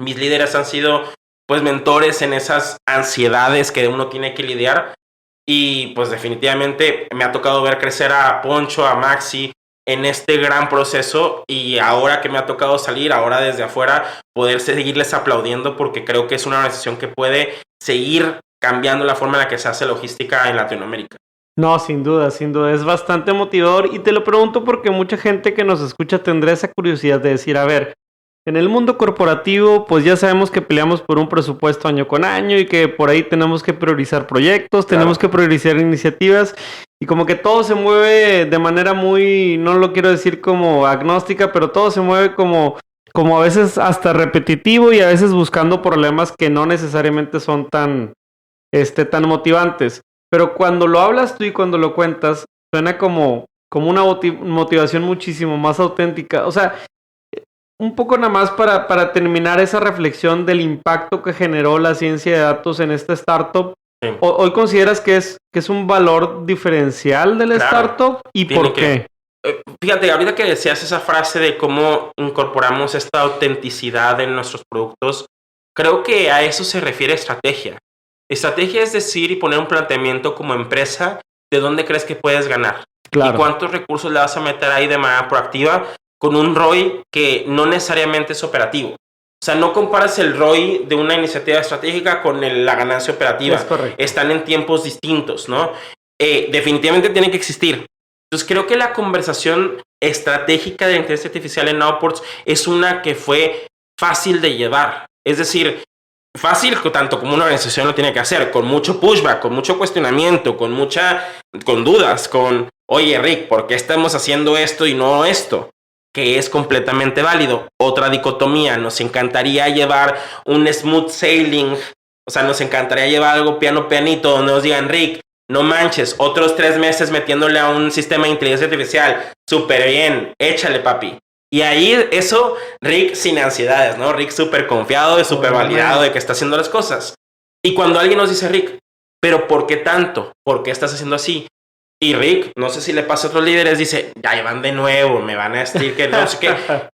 Mis líderes han sido pues mentores en esas ansiedades que uno tiene que lidiar y pues definitivamente me ha tocado ver crecer a Poncho, a Maxi en este gran proceso y ahora que me ha tocado salir, ahora desde afuera, poder seguirles aplaudiendo porque creo que es una organización que puede seguir cambiando la forma en la que se hace logística en Latinoamérica. No, sin duda, es bastante motivador y te lo pregunto porque mucha gente que nos escucha tendrá esa curiosidad de decir, a ver, en el mundo corporativo pues ya sabemos que peleamos por un presupuesto año con año y que por ahí tenemos que priorizar proyectos, tenemos que priorizar iniciativas y como que todo se mueve de manera muy, no lo quiero decir como agnóstica, pero todo se mueve como a veces hasta repetitivo y a veces buscando problemas que no necesariamente son tan motivantes. Pero cuando lo hablas tú y cuando lo cuentas, suena como como una motivación muchísimo más auténtica. O sea, un poco nada más para terminar esa reflexión del impacto que generó la ciencia de datos en esta startup. Sí. ¿Hoy consideras que es un valor diferencial de la startup? ¿Y por qué? Fíjate, ahorita que decías esa frase de cómo incorporamos esta autenticidad en nuestros productos, creo que a eso se refiere estrategia. Estrategia es decir y poner un planteamiento como empresa de dónde crees que puedes ganar. Claro. Y cuántos recursos le vas a meter ahí de manera proactiva con un ROI que no necesariamente es operativo. O sea, no comparas el ROI de una iniciativa estratégica con la ganancia operativa. Es correcto. Están en tiempos distintos, ¿no? Definitivamente tiene que existir. Entonces, creo que la conversación estratégica de la inteligencia artificial en Nowports es una que fue fácil de llevar. Es decir, fácil tanto como una organización lo tiene que hacer, con mucho pushback, con mucho cuestionamiento, con dudas, oye, Rick, ¿por qué estamos haciendo esto y no esto? Que es completamente válido. Otra dicotomía, nos encantaría llevar un smooth sailing, o sea, nos encantaría llevar algo pianito, donde nos digan, Rick, no manches, otros 3 meses metiéndole a un sistema de inteligencia artificial, súper bien, échale, papi. Y ahí eso, Rick sin ansiedades, ¿no? Rick súper confiado, súper validado de que está haciendo las cosas. Y cuando alguien nos dice, Rick, ¿pero por qué tanto? ¿Por qué estás haciendo así? Y Rick, no sé si le pasa a otros líderes, dice, ya van de nuevo, me van a decir que no sé qué.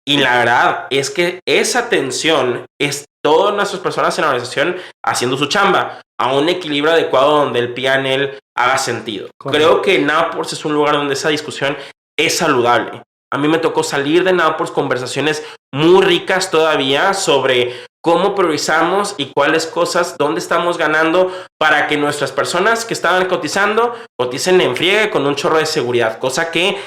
Y la verdad es que esa tensión es todas nuestras personas en la organización haciendo su chamba a un equilibrio adecuado donde el P&L haga sentido. Correcto. Creo que Nowports es un lugar donde esa discusión es saludable. A mí me tocó salir de Nowports conversaciones muy ricas todavía sobre cómo priorizamos y cuáles cosas, dónde estamos ganando para que nuestras personas que estaban cotizando, coticen en friegue con un chorro de seguridad, cosa que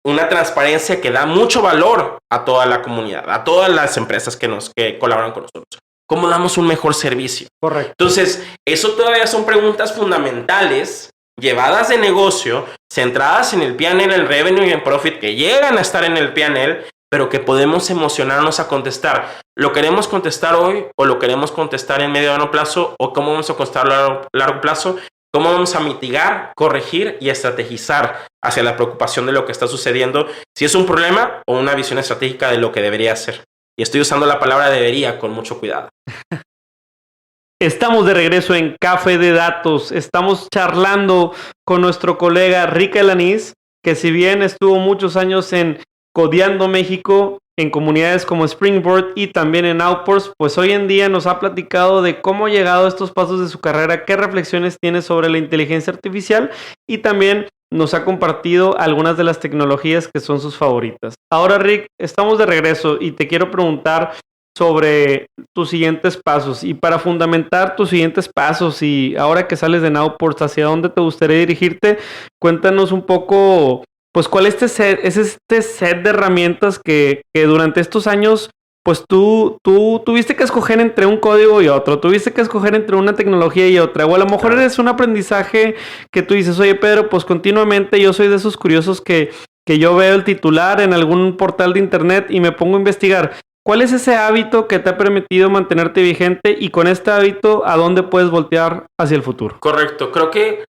una transparencia que da mucho valor a toda la comunidad, a todas las empresas que colaboran con nosotros. ¿Cómo damos un mejor servicio? Correcto. Entonces, eso todavía son preguntas fundamentales llevadas de negocio, centradas en el P&L, el revenue y el profit, que llegan a estar en el P&L, pero que podemos emocionarnos a contestar. ¿Lo queremos contestar hoy o lo queremos contestar en medio y largo plazo? ¿O cómo vamos a contestar a largo plazo? ¿Cómo vamos a mitigar, corregir y estrategizar hacia la preocupación de lo que está sucediendo? Si es un problema o una visión estratégica de lo que debería ser. Y estoy usando la palabra debería con mucho cuidado. Estamos de regreso en Café de Datos. Estamos charlando con nuestro colega Rick Alanís, que si bien estuvo muchos años en Codeando México, en comunidades como Springboard y también en Nowports, pues hoy en día nos ha platicado de cómo ha llegado a estos pasos de su carrera, qué reflexiones tiene sobre la inteligencia artificial y también nos ha compartido algunas de las tecnologías que son sus favoritas. Ahora, Rick, estamos de regreso y te quiero preguntar sobre tus siguientes pasos. Y para fundamentar tus siguientes pasos y ahora que sales de Nowports, ¿hacia dónde te gustaría dirigirte? Cuéntanos un poco, pues, ¿cuál es este set de herramientas que durante estos años, pues, tú tuviste que escoger entre un código y otro, tuviste que escoger entre una tecnología y otra, o a lo mejor eres un aprendizaje que tú dices, oye, Pedro, pues, continuamente yo soy de esos curiosos que yo veo el titular en algún portal de internet y me pongo a investigar. ¿Cuál es ese hábito que te ha permitido mantenerte vigente y con este hábito a dónde puedes voltear hacia el futuro? Correcto. Creo que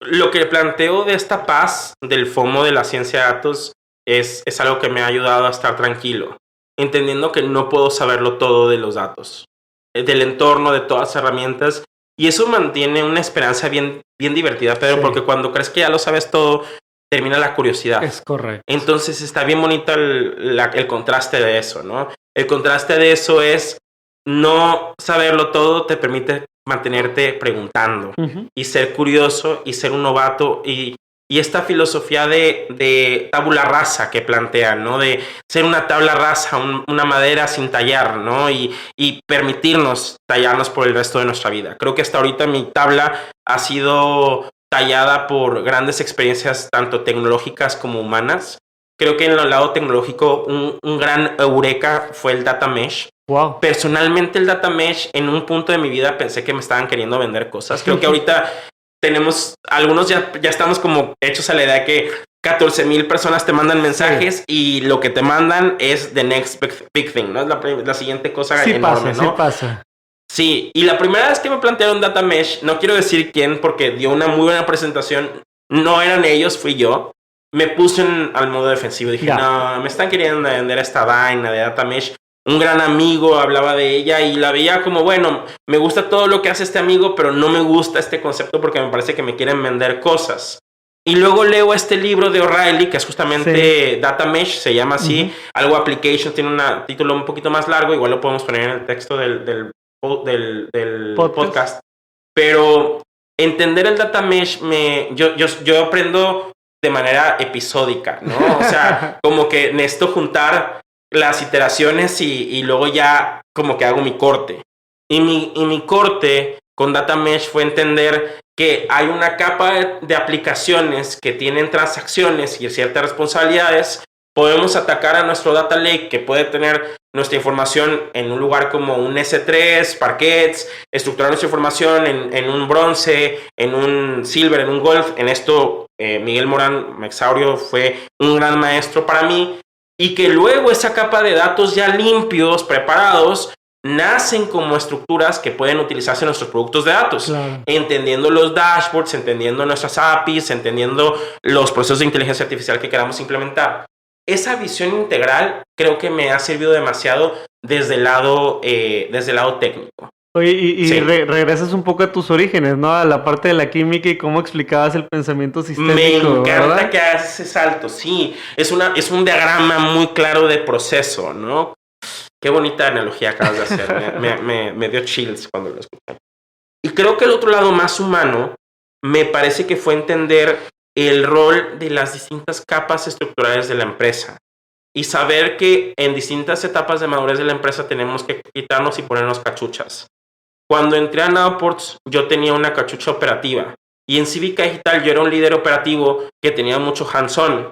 lo que planteo de esta paz del FOMO de la ciencia de datos es algo que me ha ayudado a estar tranquilo, entendiendo que no puedo saberlo todo de los datos, del entorno, de todas las herramientas, y eso mantiene una esperanza bien divertida, Pedro, sí. Porque cuando crees que ya lo sabes todo, termina la curiosidad. Es correcto. Entonces está bien bonito el contraste de eso, ¿no? El contraste de eso es no saberlo todo te permite mantenerte preguntando y ser curioso y ser un novato y esta filosofía de tabula rasa que plantean, ¿no? De ser una tabla rasa, una madera sin tallar, ¿no? Y permitirnos tallarnos por el resto de nuestra vida. Creo que hasta ahorita mi tabla ha sido tallada por grandes experiencias tanto tecnológicas como humanas. Creo que en el lado tecnológico un gran eureka fue el Data Mesh. Wow. Personalmente el Data Mesh en un punto de mi vida pensé que me estaban queriendo vender cosas. Creo que ahorita tenemos, algunos ya estamos como hechos a la idea de que 14,000 personas te mandan mensajes y lo que te mandan es the next big thing, ¿no? Es la siguiente cosa enorme, ¿no? Sí pasa. Sí, y la primera vez que me plantearon Data Mesh, no quiero decir quién porque dio una muy buena presentación, no eran ellos, fui yo. me puse al modo defensivo. Dije, no, me están queriendo vender esta vaina de Data Mesh. Un gran amigo hablaba de ella y la veía como, bueno, me gusta todo lo que hace este amigo, pero no me gusta este concepto porque me parece que me quieren vender cosas. Y luego leo este libro de O'Reilly, que es justamente Data Mesh, se llama así. Algo Application, tiene un título un poquito más largo, igual lo podemos poner en el texto del podcast. Pero entender el Data Mesh, yo aprendo de manera episódica, ¿no? O sea, como que necesito juntar las iteraciones y luego ya como que hago mi corte. Y mi corte con Data Mesh fue entender que hay una capa de aplicaciones que tienen transacciones y ciertas responsabilidades. Podemos atacar a nuestro Data Lake, que puede tener nuestra información en un lugar como un S3, Parquets, estructurar nuestra información en un bronce, en un silver, en un gold. En esto, Miguel Morán Mexaurio fue un gran maestro para mí. Y que luego esa capa de datos ya limpios, preparados, nacen como estructuras que pueden utilizarse en nuestros productos de datos. Claro. Entendiendo los dashboards, entendiendo nuestras APIs, entendiendo los procesos de inteligencia artificial que queramos implementar. Esa visión integral creo que me ha servido demasiado desde el lado técnico. Oye, regresas un poco a tus orígenes, ¿no? A la parte de la química y cómo explicabas el pensamiento sistémico. Me encanta, ¿verdad?, que haces ese salto, sí. Es un diagrama muy claro de proceso, ¿no? Qué bonita analogía acabas de hacer. me dio chills cuando lo escuché. Y creo que el otro lado más humano me parece que fue entender el rol de las distintas capas estructurales de la empresa y saber que en distintas etapas de madurez de la empresa tenemos que quitarnos y ponernos cachuchas. Cuando entré a Nowports, yo tenía una cachucha operativa y en Cívica Digital yo era un líder operativo que tenía mucho hands-on.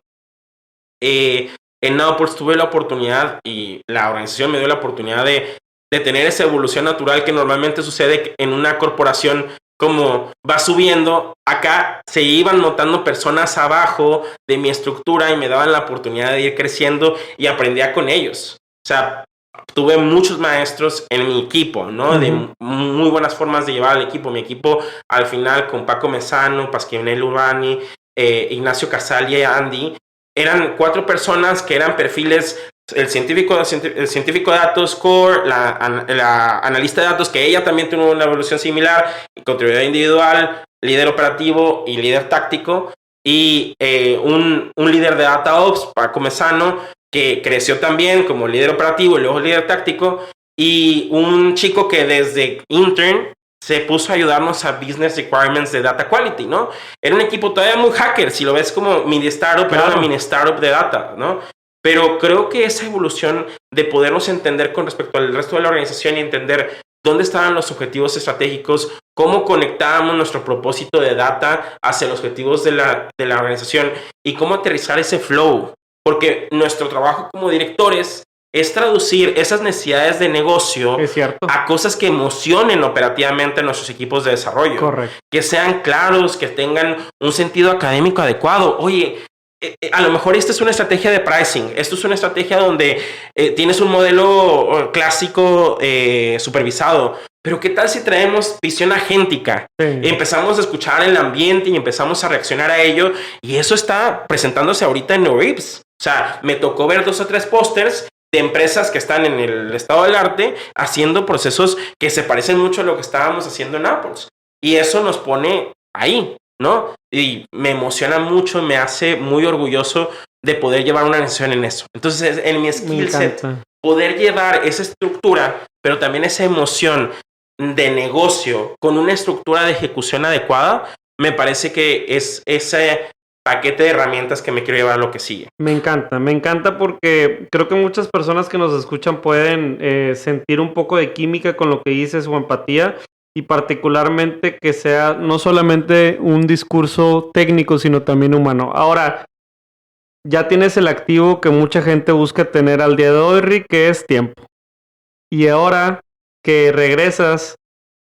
En Nowports tuve la oportunidad y la organización me dio la oportunidad de tener esa evolución natural que normalmente sucede en una corporación. Como va subiendo, acá se iban notando personas abajo de mi estructura y me daban la oportunidad de ir creciendo y aprendía con ellos. O sea, tuve muchos maestros en mi equipo, ¿no? De muy buenas formas de llevar al equipo. Mi equipo, al final, con Paco Mesano, Pasquinel Urbani, Ignacio Casal y Andy, eran 4 personas que eran perfiles. El científico de datos core, la analista de datos, que ella también tuvo una evolución similar, contribuidor individual, líder operativo y líder táctico, y un líder de data ops, Paco Mesano, que creció también como líder operativo y luego líder táctico, y un chico que desde intern se puso a ayudarnos a business requirements de data quality, ¿no? Era un equipo todavía muy hacker, si lo ves como mini startup, claro. Era una mini startup de data, ¿no? Pero creo que esa evolución de podernos entender con respecto al resto de la organización y entender dónde estaban los objetivos estratégicos, cómo conectábamos nuestro propósito de data hacia los objetivos de la organización y cómo aterrizar ese flow. Porque nuestro trabajo como directores es traducir esas necesidades de negocio a cosas que emocionen operativamente a nuestros equipos de desarrollo. Correcto. Que sean claros, que tengan un sentido académico adecuado. Oye, a lo mejor esta es una estrategia de pricing, esto es una estrategia donde tienes un modelo clásico supervisado, pero ¿qué tal si traemos visión agéntica? Sí. Empezamos a escuchar el ambiente y empezamos a reaccionar a ello, y eso está presentándose ahorita en NeurIPS. O sea, me tocó ver 2 o 3 pósters de empresas que están en el estado del arte haciendo procesos que se parecen mucho a lo que estábamos haciendo en Apples, y eso nos pone ahí, ¿no? Y me emociona mucho, me hace muy orgulloso de poder llevar una organización en eso. Entonces, en mi skill set, poder llevar esa estructura, pero también esa emoción de negocio con una estructura de ejecución adecuada, me parece que es ese paquete de herramientas que me quiero llevar a lo que sigue. Me encanta porque creo que muchas personas que nos escuchan pueden sentir un poco de química con lo que dices o empatía. Y particularmente que sea no solamente un discurso técnico, sino también humano. Ahora, ya tienes el activo que mucha gente busca tener al día de hoy, Rick, que es tiempo. Y ahora que regresas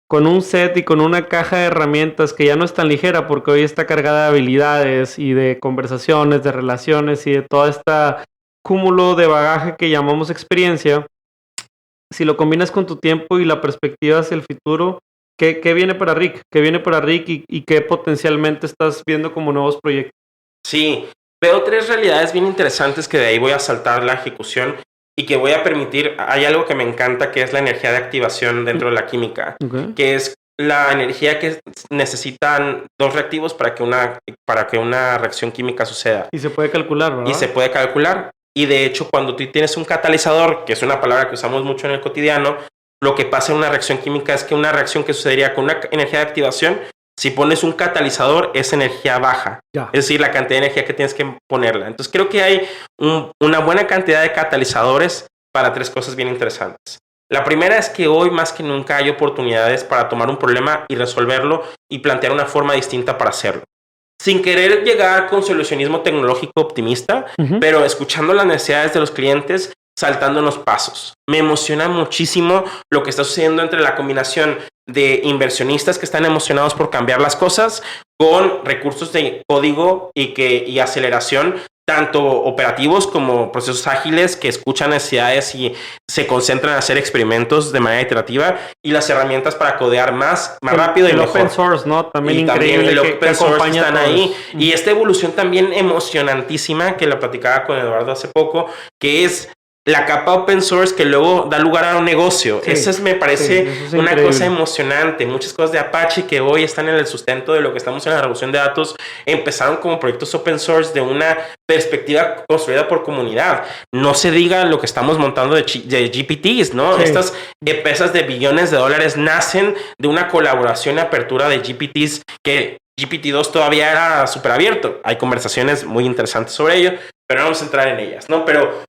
con un set y con una caja de herramientas que ya no es tan ligera, porque hoy está cargada de habilidades y de conversaciones, de relaciones y de todo este cúmulo de bagaje que llamamos experiencia, si lo combinas con tu tiempo y la perspectiva hacia el futuro, ¿qué viene para Rick? ¿Qué viene para Rick y qué potencialmente estás viendo como nuevos proyectos? Sí, veo 3 realidades bien interesantes que de ahí voy a saltar la ejecución y que voy a permitir. Hay algo que me encanta, que es la energía de activación dentro de la química, que es la energía que necesitan 2 reactivos para que una reacción química suceda. Y se puede calcular, ¿verdad? Y se puede calcular. Y de hecho, cuando tú tienes un catalizador, que es una palabra que usamos mucho en el cotidiano, lo que pasa en una reacción química es que una reacción que sucedería con una energía de activación, si pones un catalizador, es energía baja. Ya. Es decir, la cantidad de energía que tienes que ponerla. Entonces, creo que hay una buena cantidad de catalizadores para 3 cosas bien interesantes. La primera es que hoy más que nunca hay oportunidades para tomar un problema y resolverlo y plantear una forma distinta para hacerlo. Sin querer llegar con solucionismo tecnológico optimista, pero escuchando las necesidades de los clientes, saltándonos pasos. Me emociona muchísimo lo que está sucediendo entre la combinación de inversionistas que están emocionados por cambiar las cosas con recursos de código y aceleración, tanto operativos como procesos ágiles que escuchan necesidades y se concentran en hacer experimentos de manera iterativa, y las herramientas para codear más rápido y mejor. El open source, ¿no? También y increíble también el open source están ahí. Mm. Y esta evolución también emocionantísima que la platicaba con Eduardo hace poco, que es la capa open source que luego da lugar a un negocio. Sí, eso me parece una increíble cosa emocionante. Muchas cosas de Apache que hoy están en el sustento de lo que estamos en la revolución de datos empezaron como proyectos open source de una perspectiva construida por comunidad. No se diga lo que estamos montando de GPTs, ¿no? Sí. Estas empresas de billones de dólares nacen de una colaboración y apertura de GPTs que GPT-2 todavía era súper abierto. Hay conversaciones muy interesantes sobre ello, pero no vamos a entrar en ellas, ¿no? Pero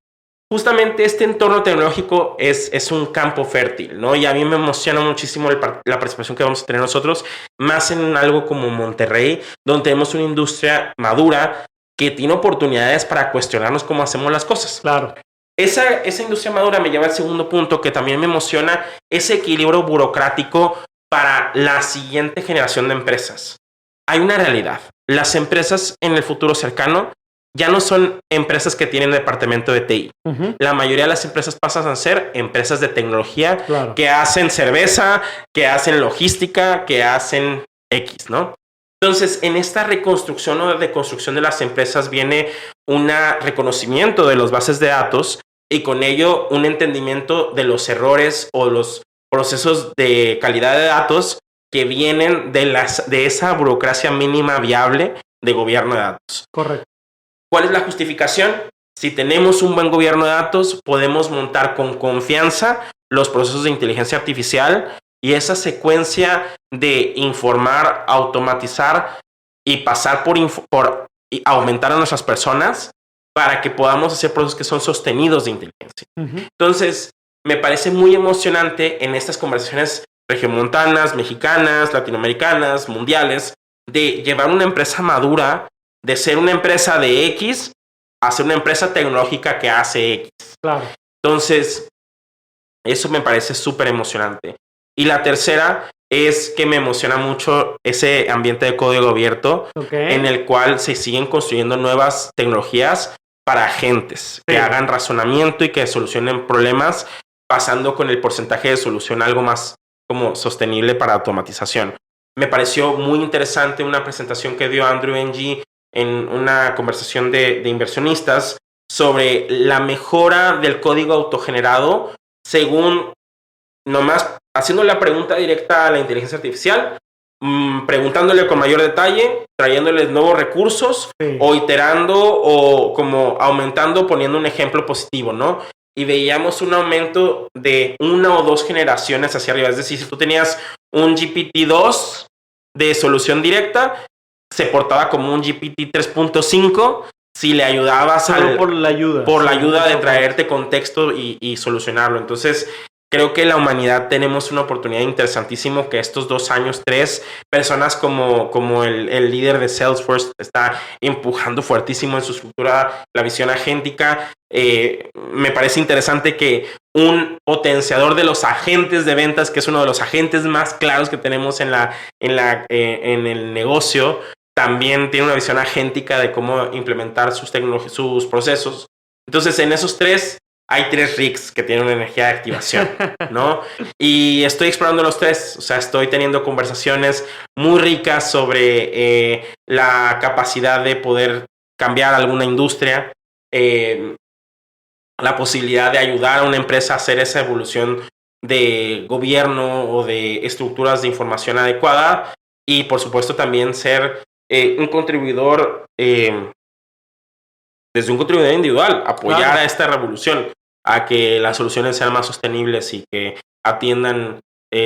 justamente este entorno tecnológico es un campo fértil, ¿no? Y a mí me emociona muchísimo la participación que vamos a tener nosotros, más en algo como Monterrey, donde tenemos una industria madura que tiene oportunidades para cuestionarnos cómo hacemos las cosas. Claro. Esa industria madura me lleva al segundo punto que también me emociona, ese equilibrio burocrático para la siguiente generación de empresas. Hay una realidad. Las empresas en el futuro cercano ya no son empresas que tienen departamento de TI. La mayoría de las empresas pasan a ser empresas de tecnología, claro, que hacen cerveza, que hacen logística, que hacen X, ¿no? Entonces, en esta reconstrucción o deconstrucción de las empresas viene un reconocimiento de las bases de datos y con ello un entendimiento de los errores o los procesos de calidad de datos que vienen de esa burocracia mínima viable de gobierno de datos. Correcto. ¿Cuál es la justificación? Si tenemos un buen gobierno de datos, podemos montar con confianza los procesos de inteligencia artificial y esa secuencia de informar, automatizar y pasar por y aumentar a nuestras personas para que podamos hacer procesos que son sostenidos de inteligencia. Entonces, me parece muy emocionante en estas conversaciones regiomontanas, mexicanas, latinoamericanas, mundiales, de llevar una empresa madura, de ser una empresa de X a ser una empresa tecnológica que hace X. Claro. Entonces, eso me parece súper emocionante. Y la tercera es que me emociona mucho ese ambiente de código abierto, en el cual se siguen construyendo nuevas tecnologías para agentes que hagan razonamiento y que solucionen problemas, pasando con el porcentaje de solución algo más como sostenible para automatización. Me pareció muy interesante una presentación que dio Andrew Ng en una conversación de inversionistas sobre la mejora del código autogenerado según, nomás haciendo la pregunta directa a la inteligencia artificial, preguntándole con mayor detalle, trayéndoles nuevos recursos, o iterando o como aumentando, poniendo un ejemplo positivo, ¿no? Y veíamos un aumento de 1 o 2 generaciones hacia arriba. Es decir, si tú tenías un GPT-2 de solución directa, se portaba como un GPT 3.5 si le ayudabas por la ayuda de traerte contexto y solucionarlo. Entonces, creo que la humanidad tenemos una oportunidad interesantísima que estos 2 años, 3, personas como el líder de Salesforce está empujando fuertísimo en su estructura la visión agéntica. Me parece interesante que un potenciador de los agentes de ventas, que es uno de los agentes más claros que tenemos en el negocio, también tiene una visión agéntica de cómo implementar sus procesos. Entonces, en esos 3 hay 3 rigs que tienen una energía de activación, ¿no? Y estoy explorando los 3, o sea, estoy teniendo conversaciones muy ricas sobre la capacidad de poder cambiar alguna industria, la posibilidad de ayudar a una empresa a hacer esa evolución de gobierno o de estructuras de información adecuada, y por supuesto también ser un contribuidor, desde un contribuidor individual, apoyar a esta revolución, a que las soluciones sean más sostenibles y que atiendan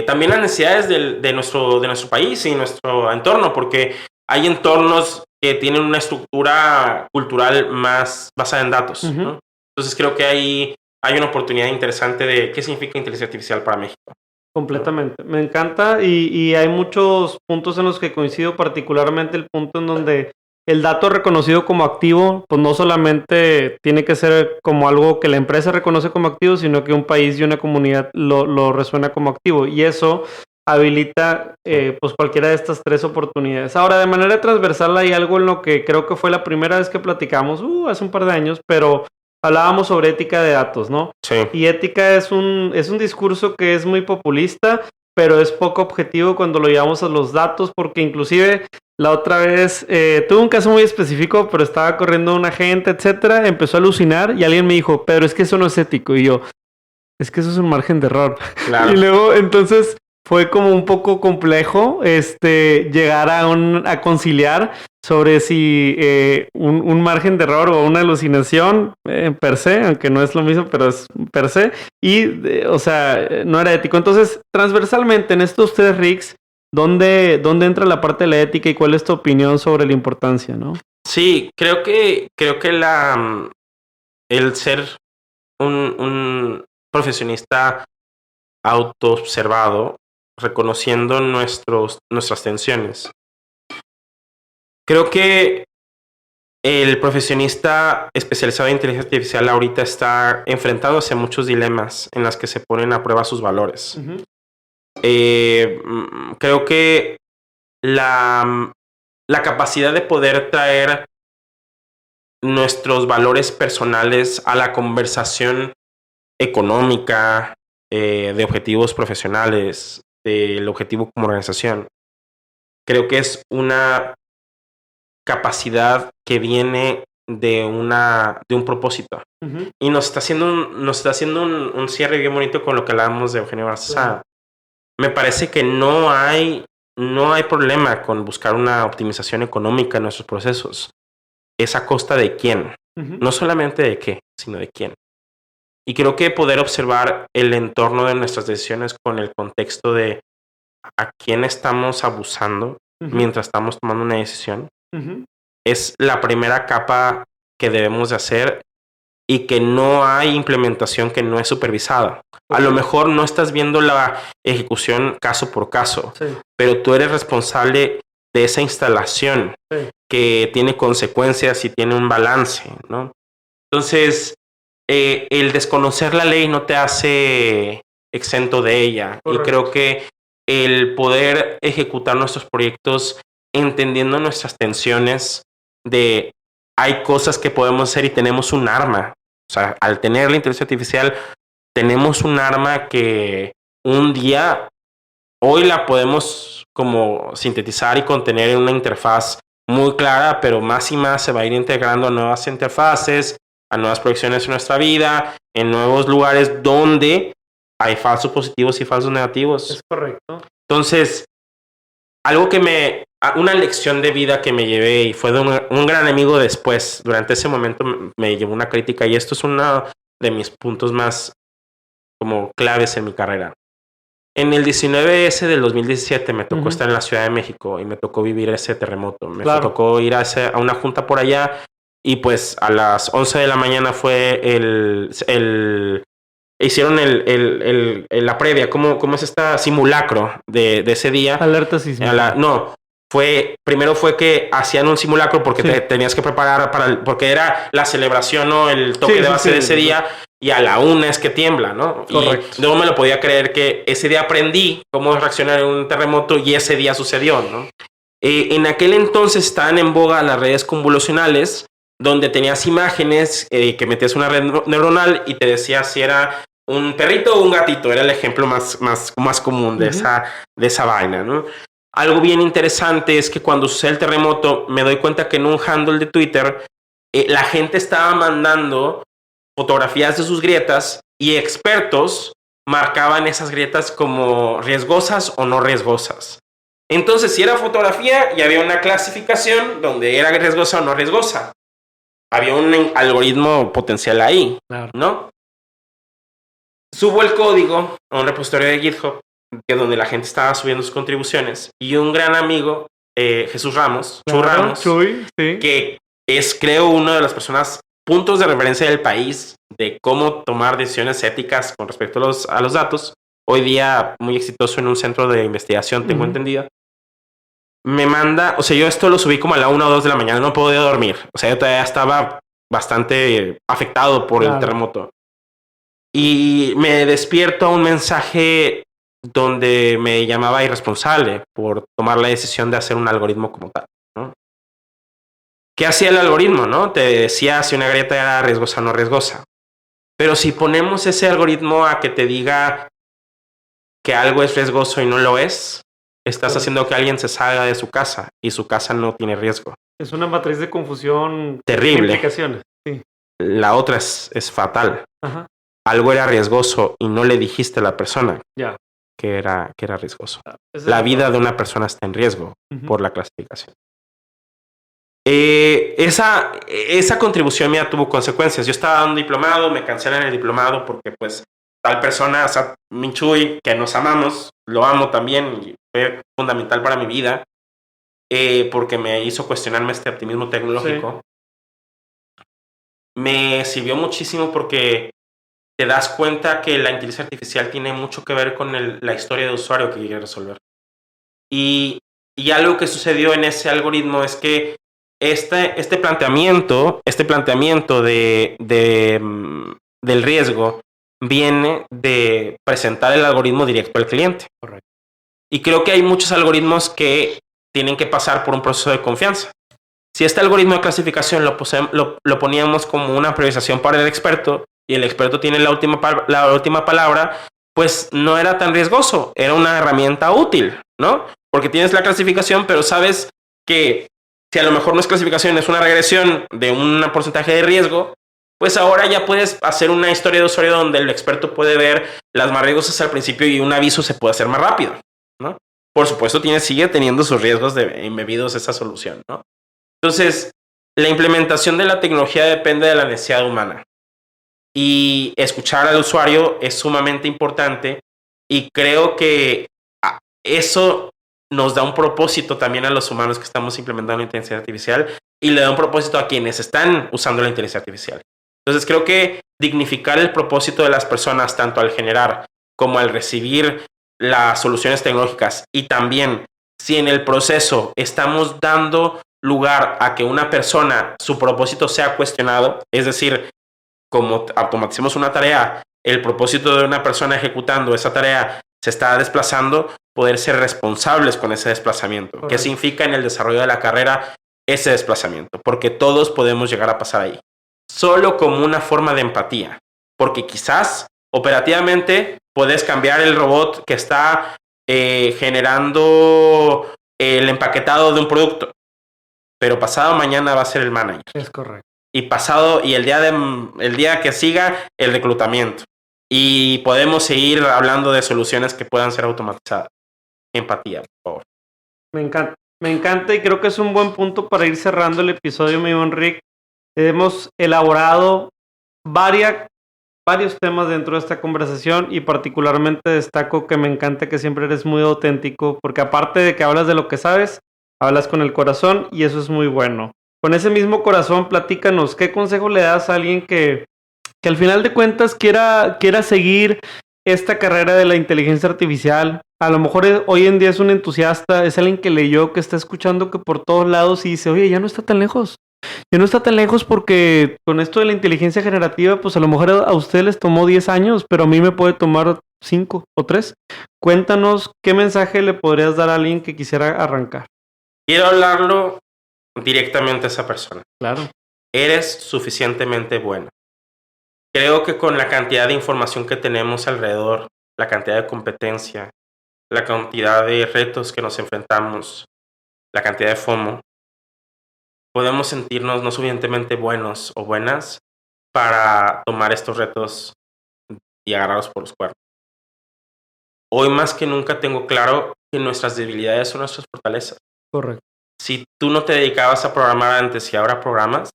también las necesidades de nuestro país y nuestro entorno, porque hay entornos que tienen una estructura cultural más basada en datos, ¿no? Entonces creo que hay una oportunidad interesante de qué significa inteligencia artificial para México. Completamente. Me encanta y hay muchos puntos en los que coincido, particularmente el punto en donde el dato reconocido como activo, pues no solamente tiene que ser como algo que la empresa reconoce como activo, sino que un país y una comunidad lo resuena como activo. Y eso habilita pues cualquiera de estas tres oportunidades. Ahora, de manera transversal hay algo en lo que creo que fue la primera vez que platicamos, hace un par de años, pero hablábamos sobre ética de datos, ¿no? Sí. Y ética es un discurso que es muy populista, pero es poco objetivo cuando lo llevamos a los datos, porque inclusive la otra vez tuve un caso muy específico, pero estaba corriendo un agente, etcétera, empezó a alucinar y alguien me dijo, pero es que eso no es ético. Y yo, es que eso es un margen de error. Claro. Y luego, entonces, fue como un poco complejo llegar a conciliar sobre si un margen de error o una alucinación per se, aunque no es lo mismo, pero es per se, y o sea, no era ético. Entonces, transversalmente en estos tres RICs, ¿dónde entra la parte de la ética y cuál es tu opinión sobre la importancia, no? Sí, creo que el ser un profesionista autoobservado, reconociendo nuestras tensiones. Creo que el profesionista especializado en inteligencia artificial ahorita está enfrentándose a muchos dilemas en los que se ponen a prueba sus valores. Uh-huh. Creo que la capacidad de poder traer nuestros valores personales a la conversación económica, de objetivos profesionales, del objetivo como organización, creo que es una capacidad que viene de un propósito. Uh-huh. Y nos está haciendo un cierre bien bonito con lo que hablábamos de Eugenio Barza. Uh-huh. Me parece que no hay problema con buscar una optimización económica en nuestros procesos. ¿Es a costa de quién? Uh-huh. No solamente de qué, sino de quién. Y creo que poder observar el entorno de nuestras decisiones con el contexto de a quién estamos abusando uh-huh. mientras estamos tomando una decisión uh-huh. es la primera capa que debemos de hacer, y que no hay implementación que no es supervisada. Okay. A lo mejor no estás viendo la ejecución caso por caso, sí. pero tú eres responsable de esa instalación sí. que tiene consecuencias y tiene un balance, ¿no? Entonces, el desconocer la ley no te hace exento de ella. Correcto. Y creo que el poder ejecutar nuestros proyectos entendiendo nuestras tensiones de hay cosas que podemos hacer y tenemos un arma. O sea, al tener la inteligencia artificial, tenemos un arma que un día, hoy la podemos como sintetizar y contener en una interfaz muy clara, pero más y más se va a ir integrando a nuevas interfaces, a nuevas proyecciones en nuestra vida, en nuevos lugares donde hay falsos positivos y falsos negativos. Es correcto. Entonces, una lección de vida que me llevé, y fue de un gran amigo después, durante ese momento me llevó una crítica, y esto es uno de mis puntos más como claves en mi carrera. En el 19S del 2017 me tocó uh-huh. estar en la Ciudad de México y me tocó vivir ese terremoto. Me tocó ir a una junta por allá, y pues a las 11 de la mañana fue hicieron la previa, ¿cómo es esta simulacro de ese día? Alerta sísmica. Primero fue que hacían un simulacro porque sí. tenías que preparar porque era la celebración, ¿no? El toque de base de ese día, y a la 1 es que tiembla, ¿no? Correcto. Y no me lo podía creer que ese día aprendí cómo reaccionar en un terremoto y ese día sucedió, ¿no? En aquel entonces estaban en boga las redes convolucionales, donde tenías imágenes que metías una red neuronal y te decía si era un perrito o un gatito. Era el ejemplo más común de uh-huh. esa vaina, ¿no? Algo bien interesante es que cuando sucede el terremoto me doy cuenta que en un handle de Twitter la gente estaba mandando fotografías de sus grietas y expertos marcaban esas grietas como riesgosas o no riesgosas. Entonces, si era fotografía, ya había una clasificación donde era riesgosa o no riesgosa. Había un algoritmo potencial ahí, Claro. ¿no? Subo el código a un repositorio de GitHub, que donde la gente estaba subiendo sus contribuciones, y un gran amigo, Jesús Ramos, Chu Claro, Ramos, Chuy, sí. que es, creo, una de las personas, puntos de referencia del país de cómo tomar decisiones éticas con respecto a los datos. Hoy día muy exitoso en un centro de investigación, tengo entendido. Me manda, o sea, yo esto lo subí como a la 1 o 2 de la mañana, no podía dormir. O sea, yo todavía estaba bastante afectado por el terremoto. Y me despierto a un mensaje donde me llamaba irresponsable por tomar la decisión de hacer un algoritmo como tal, ¿no? ¿Qué hacía el algoritmo, no? Te decía si una grieta era riesgosa o no riesgosa. Pero si ponemos ese algoritmo a que te diga que algo es riesgoso y no lo es, estás haciendo que alguien se salga de su casa y su casa no tiene riesgo. Es una matriz de confusión terrible. De implicaciones. Sí. La otra es fatal. Ajá. Algo era riesgoso y no le dijiste a la persona Ya. que era riesgoso. Esa La es vida de una persona está en riesgo por la clasificación. Esa contribución mía tuvo consecuencias. Yo estaba dando un diplomado, me cancelan el diplomado porque pues tal persona, o sea, Minchuy, que nos amamos, lo amo también y fue fundamental para mi vida, porque me hizo cuestionarme este optimismo tecnológico. Sí. Me sirvió muchísimo porque te das cuenta que la inteligencia artificial tiene mucho que ver con la historia de usuario que quiere resolver. Y algo que sucedió en ese algoritmo es que este planteamiento del riesgo viene de presentar el algoritmo directo al cliente. Correcto. Y creo que hay muchos algoritmos que tienen que pasar por un proceso de confianza. Si este algoritmo de clasificación lo poníamos como una priorización para el experto y el experto tiene la última palabra, pues no era tan riesgoso, era una herramienta útil, ¿no? Porque tienes la clasificación, pero sabes que si a lo mejor no es clasificación, es una regresión de un porcentaje de riesgo, pues ahora ya puedes hacer una historia de usuario donde el experto puede ver las más riesgosas al principio y un aviso se puede hacer más rápido, ¿no? Por supuesto, sigue teniendo sus riesgos embebidos esa solución, ¿no? Entonces, la implementación de la tecnología depende de la necesidad humana. Y escuchar al usuario es sumamente importante y creo que eso nos da un propósito también a los humanos que estamos implementando la inteligencia artificial y le da un propósito a quienes están usando la inteligencia artificial. Entonces creo que dignificar el propósito de las personas tanto al generar como al recibir las soluciones tecnológicas y también si en el proceso estamos dando lugar a que una persona, su propósito sea cuestionado, es decir, como automaticemos una tarea, el propósito de una persona ejecutando esa tarea se está desplazando, poder ser responsables con ese desplazamiento. Correcto. ¿Qué significa en el desarrollo de la carrera ese desplazamiento? Porque todos podemos llegar a pasar ahí. Solo como una forma de empatía. Porque quizás operativamente puedes cambiar el robot que está generando el empaquetado de un producto. Pero pasado mañana va a ser el manager. Es correcto. Y el día que siga, el reclutamiento. Y podemos seguir hablando de soluciones que puedan ser automatizadas. Empatía, por favor. Me encanta y creo que es un buen punto para ir cerrando el episodio, mi buen Rick. Hemos elaborado varios temas dentro de esta conversación y particularmente destaco que me encanta que siempre eres muy auténtico porque aparte de que hablas de lo que sabes, hablas con el corazón y eso es muy bueno. Con ese mismo corazón, platícanos, ¿qué consejo le das a alguien que al final de cuentas quiera seguir esta carrera de la inteligencia artificial? A lo mejor hoy en día es un entusiasta, es alguien que leyó, que está escuchando que por todos lados y dice, oye, ya no está tan lejos. Ya no está tan lejos porque con esto de la inteligencia generativa, pues a lo mejor a ustedes les tomó 10 años, pero a mí me puede tomar 5 o 3. Cuéntanos, ¿qué mensaje le podrías dar a alguien que quisiera arrancar? Quiero hablarlo directamente a esa persona. Claro. Eres suficientemente bueno. Creo que con la cantidad de información que tenemos alrededor, la cantidad de competencia, la cantidad de retos que nos enfrentamos, la cantidad de FOMO, podemos sentirnos no suficientemente buenos o buenas para tomar estos retos y agarrarlos por los cuernos. Hoy más que nunca tengo claro que nuestras debilidades son nuestras fortalezas. Correcto. Si tú no te dedicabas a programar antes y ahora programas,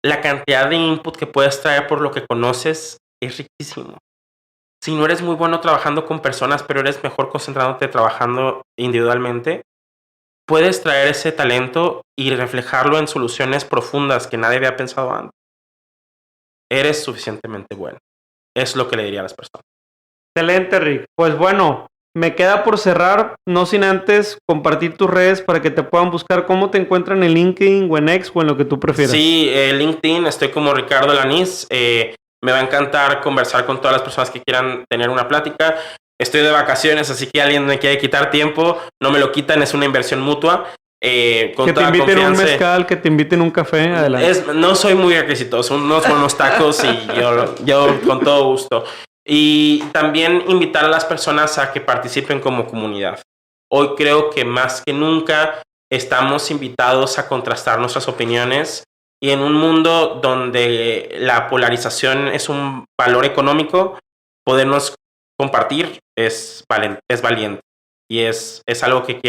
la cantidad de input que puedes traer por lo que conoces es riquísimo. Si no eres muy bueno trabajando con personas, pero eres mejor concentrándote trabajando individualmente, puedes traer ese talento y reflejarlo en soluciones profundas que nadie había pensado antes. Eres suficientemente bueno. Es lo que le diría a las personas. Excelente, Rick. Pues bueno, me queda por cerrar, no sin antes compartir tus redes para que te puedan buscar. ¿Cómo te encuentran en LinkedIn o en X o en lo que tú prefieras? Sí, LinkedIn, estoy como Ricardo Lanís. Me va a encantar conversar con todas las personas que quieran tener una plática. Estoy de vacaciones, así que alguien me quiere quitar tiempo, no me lo quitan, es una inversión mutua. Con que te toda inviten confianza. un mezcal, que te inviten un café, adelante. No soy muy requisitoso, unos buenos tacos y yo con todo gusto. Y también invitar a las personas a que participen como comunidad. Hoy creo que más que nunca estamos invitados a contrastar nuestras opiniones y en un mundo donde la polarización es un valor económico, podernos compartir es valiente y es algo que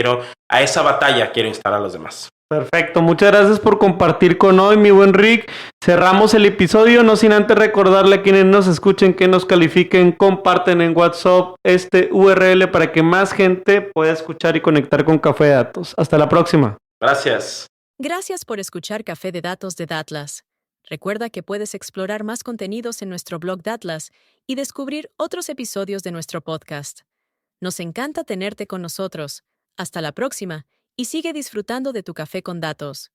a esa batalla quiero instar a los demás. Perfecto, muchas gracias por compartir con hoy, mi buen Rick. Cerramos el episodio, no sin antes recordarle a quienes nos escuchen que nos califiquen, comparten en WhatsApp este URL para que más gente pueda escuchar y conectar con Café de Datos. Hasta la próxima. Gracias. Gracias por escuchar Café de Datos de Datlas. Recuerda que puedes explorar más contenidos en nuestro blog Datlas y descubrir otros episodios de nuestro podcast. Nos encanta tenerte con nosotros. Hasta la próxima y sigue disfrutando de tu café con datos.